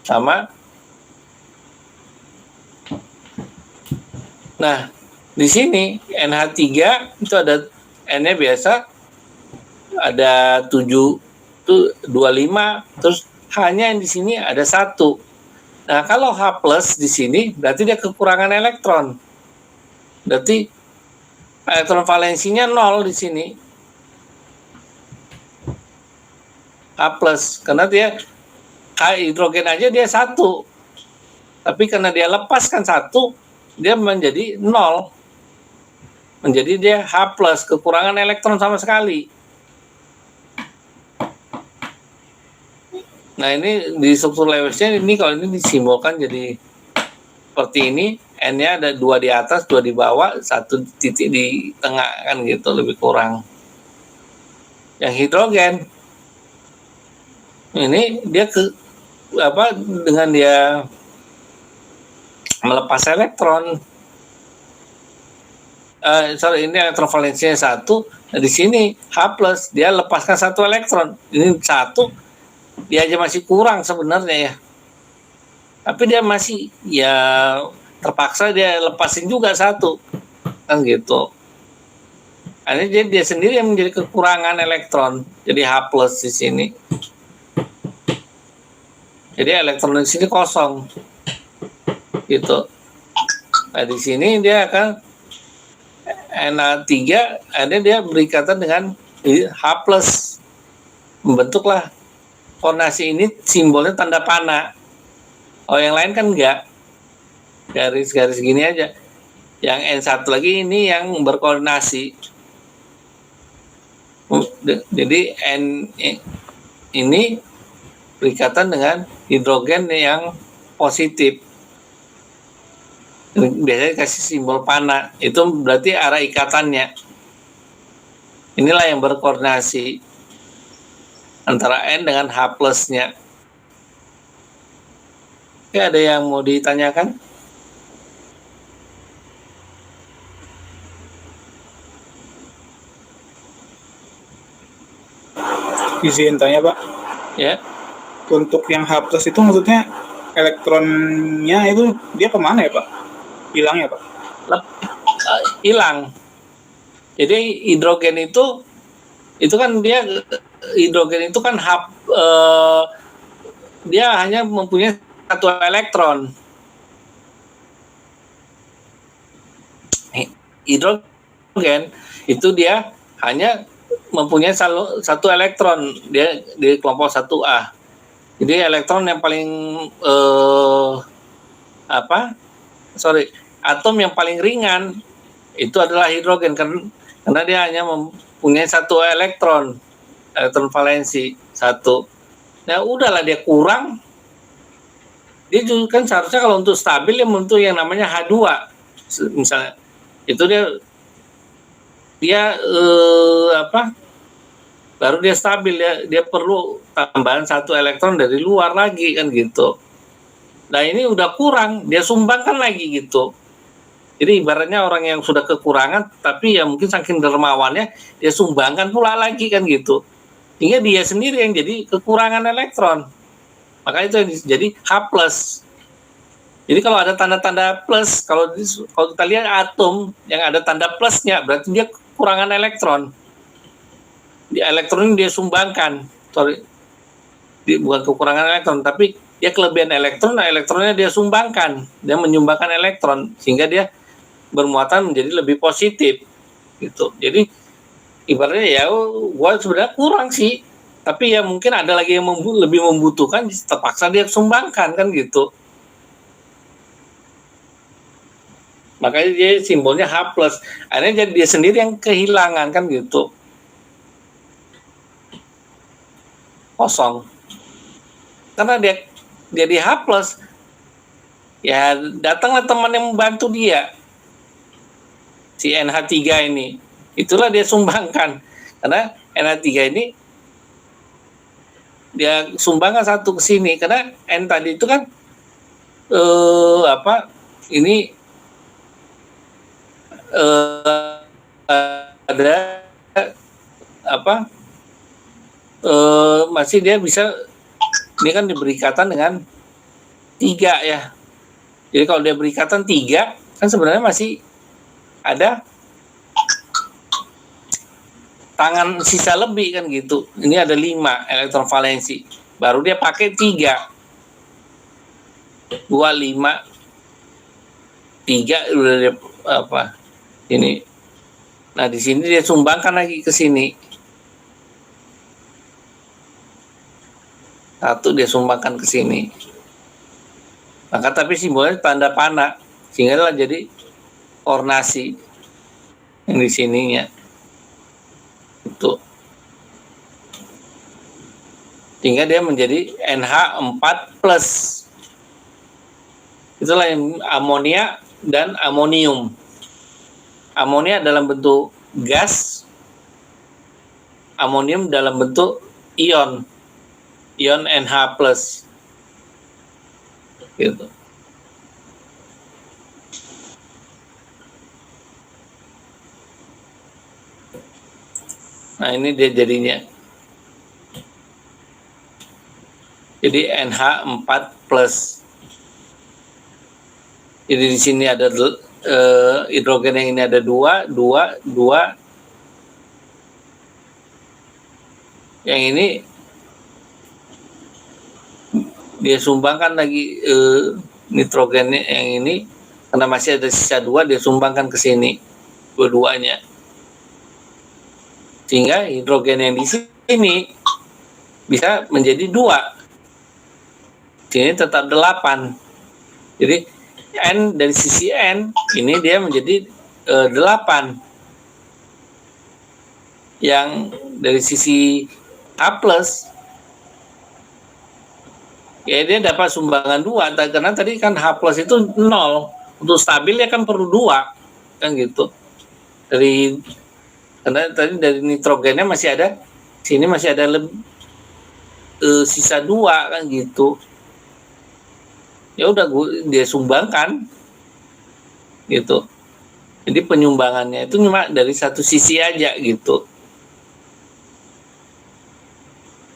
Sama. Nah, di sini NH3 itu ada N-nya biasa ada 7 itu 25, terus H-nya yang di sini ada 1. Nah, kalau H+ di sini berarti dia kekurangan elektron. Berarti elektron valensinya 0 di sini. H+, karena dia hidrogen aja dia 1. Tapi karena dia lepaskan 1, dia menjadi 0. Menjadi dia H+, kekurangan elektron sama sekali. Nah ini di struktur Lewesnya ini kalau ini disimbolkan jadi seperti ini, N-nya ada 2 di atas, 2 di bawah, 1 titik di tengah kan gitu, lebih kurang. Yang hidrogen ini dia dengan dia melepas elektron. Ini elektron valensinya 1. Nah, di sini H+, dia lepaskan 1 elektron. Ini 1. Dia aja masih kurang sebenarnya ya. Tapi dia masih ya terpaksa dia lepasin juga 1. Kan gitu. Ini dia sendiri yang menjadi kekurangan elektron. Jadi H+ di sini. Jadi elektron di sini kosong. Gitu. Nah, di sini dia akan Na3 ada dia berikatan dengan H+. Membentuklah koordinasi ini simbolnya tanda panah. Oh, yang lain kan enggak. Garis-garis gini aja. Yang N1 lagi ini yang berkoordinasi. Jadi N ini berikatan dengan hidrogen yang positif. Biasanya kasih simbol panah. Itu berarti arah ikatannya. Inilah yang berkoordinasi antara N dengan H+-nya. Oke, ada yang mau ditanyakan? Izin tanya Pak, Ya. untuk yang H+ itu maksudnya elektronnya itu dia kemana ya Pak? Hilangnya Pak? Hilang. Jadi hidrogen itu kan dia hidrogen itu kan dia hanya mempunyai 1 elektron. Hidrogen itu dia hanya mempunyai 1 elektron, dia di kelompok 1A. Jadi elektron yang paling atom yang paling ringan itu adalah hidrogen karena dia hanya mempunyai 1 elektron valensi 1. Nah, udahlah dia kurang. dia juga kan seharusnya kalau untuk stabil dia membentuk yang namanya H2 misalnya. Itu dia baru dia stabil, dia perlu tambahan 1 elektron dari luar lagi kan gitu. Nah ini udah kurang, dia sumbangkan lagi gitu. Jadi ibaratnya orang yang sudah kekurangan tapi ya mungkin saking dermawannya dia sumbangkan pula lagi kan gitu. Sehingga dia sendiri yang jadi kekurangan elektron. Maka itu yang jadi H+. Jadi kalau ada tanda-tanda plus, kalau kita lihat atom yang ada tanda plusnya berarti dia kekurangan elektron. Di elektron dia sumbangkan, bukan kekurangan elektron, tapi dia kelebihan elektron, nah elektronnya dia sumbangkan, dia menyumbangkan elektron sehingga dia bermuatan menjadi lebih positif, gitu. Jadi ibaratnya ya, gua sebenarnya kurang sih, tapi ya mungkin ada lagi yang lebih membutuhkan, terpaksa dia sumbangkan kan gitu. Makanya dia simbolnya H+, akhirnya jadi dia sendiri yang kehilangan kan gitu. Kosong. Karena dia di H+, ya datanglah teman yang membantu dia, si NH3 ini. Itulah dia sumbangkan. Karena NH3 ini dia sumbangkan 1 ke sini. Karena N tadi itu kan ini ada masih dia bisa, ini kan diberi ikatan dengan 3 ya. Jadi kalau dia beri ikatan 3 kan sebenarnya masih ada tangan sisa lebih kan gitu. Ini ada 5 elektron valensi. Baru dia pakai 3. 2, 5, 3 udah dia ini. Nah, di sini dia sumbangkan lagi ke sini. 1 dia sumbangkan ke sini. Maka tapi simbolnya tanda panah, sehingga jadi ornasi yang di sininya. Itu. Sehingga dia menjadi NH4+. Itulah yang amonia dan amonium. Amonia dalam bentuk gas, amonium dalam bentuk ion NH+. Gitu. Nah, ini dia jadinya. Jadi NH4+. Jadi di sini ada hidrogen yang ini ada 2. Yang ini dia sumbangkan lagi nitrogen yang ini, karena masih ada sisa 2 dia sumbangkan ke sini dua-duanya, sehingga hidrogen yang di sini bisa menjadi 2, sini tetap 8. Jadi N dari sisi N ini dia menjadi 8, yang dari sisi H+, ya dia dapat sumbangan 2, karena tadi kan H+ itu 0, untuk stabil ya kan perlu 2 kan gitu. Karena tadi dari nitrogennya masih ada, sini masih ada sisa 2 kan gitu. Ya udah dia sumbangkan gitu. Jadi penyumbangannya itu cuma dari satu sisi aja gitu.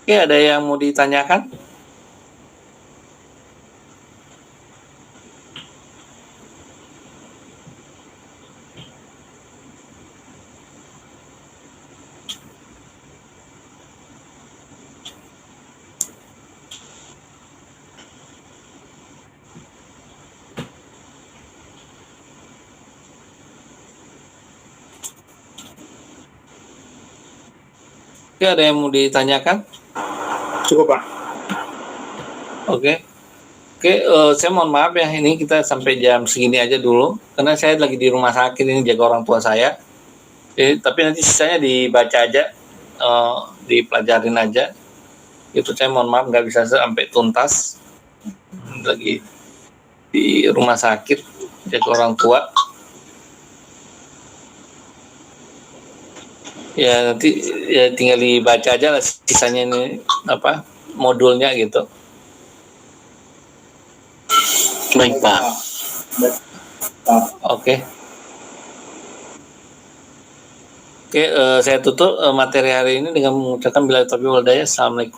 Oke, ada yang mau ditanyakan? Oke, ada yang mau ditanyakan? Cukup, Pak. Oke, saya mohon maaf ya, ini kita sampai jam segini aja dulu, karena saya lagi di rumah sakit ini jaga orang tua saya. Tapi nanti sisanya dibaca aja, dipelajarin aja. Itu saya mohon maaf nggak bisa sampai tuntas. lagi di rumah sakit, jaga orang tua. Ya nanti ya tinggal dibaca aja lah sisanya ini apa modulnya gitu. Baik, Pak. Oke. Oke, saya tutup materi hari ini dengan mengucapkan bila taufiq wal hidayah. Assalamualaikum.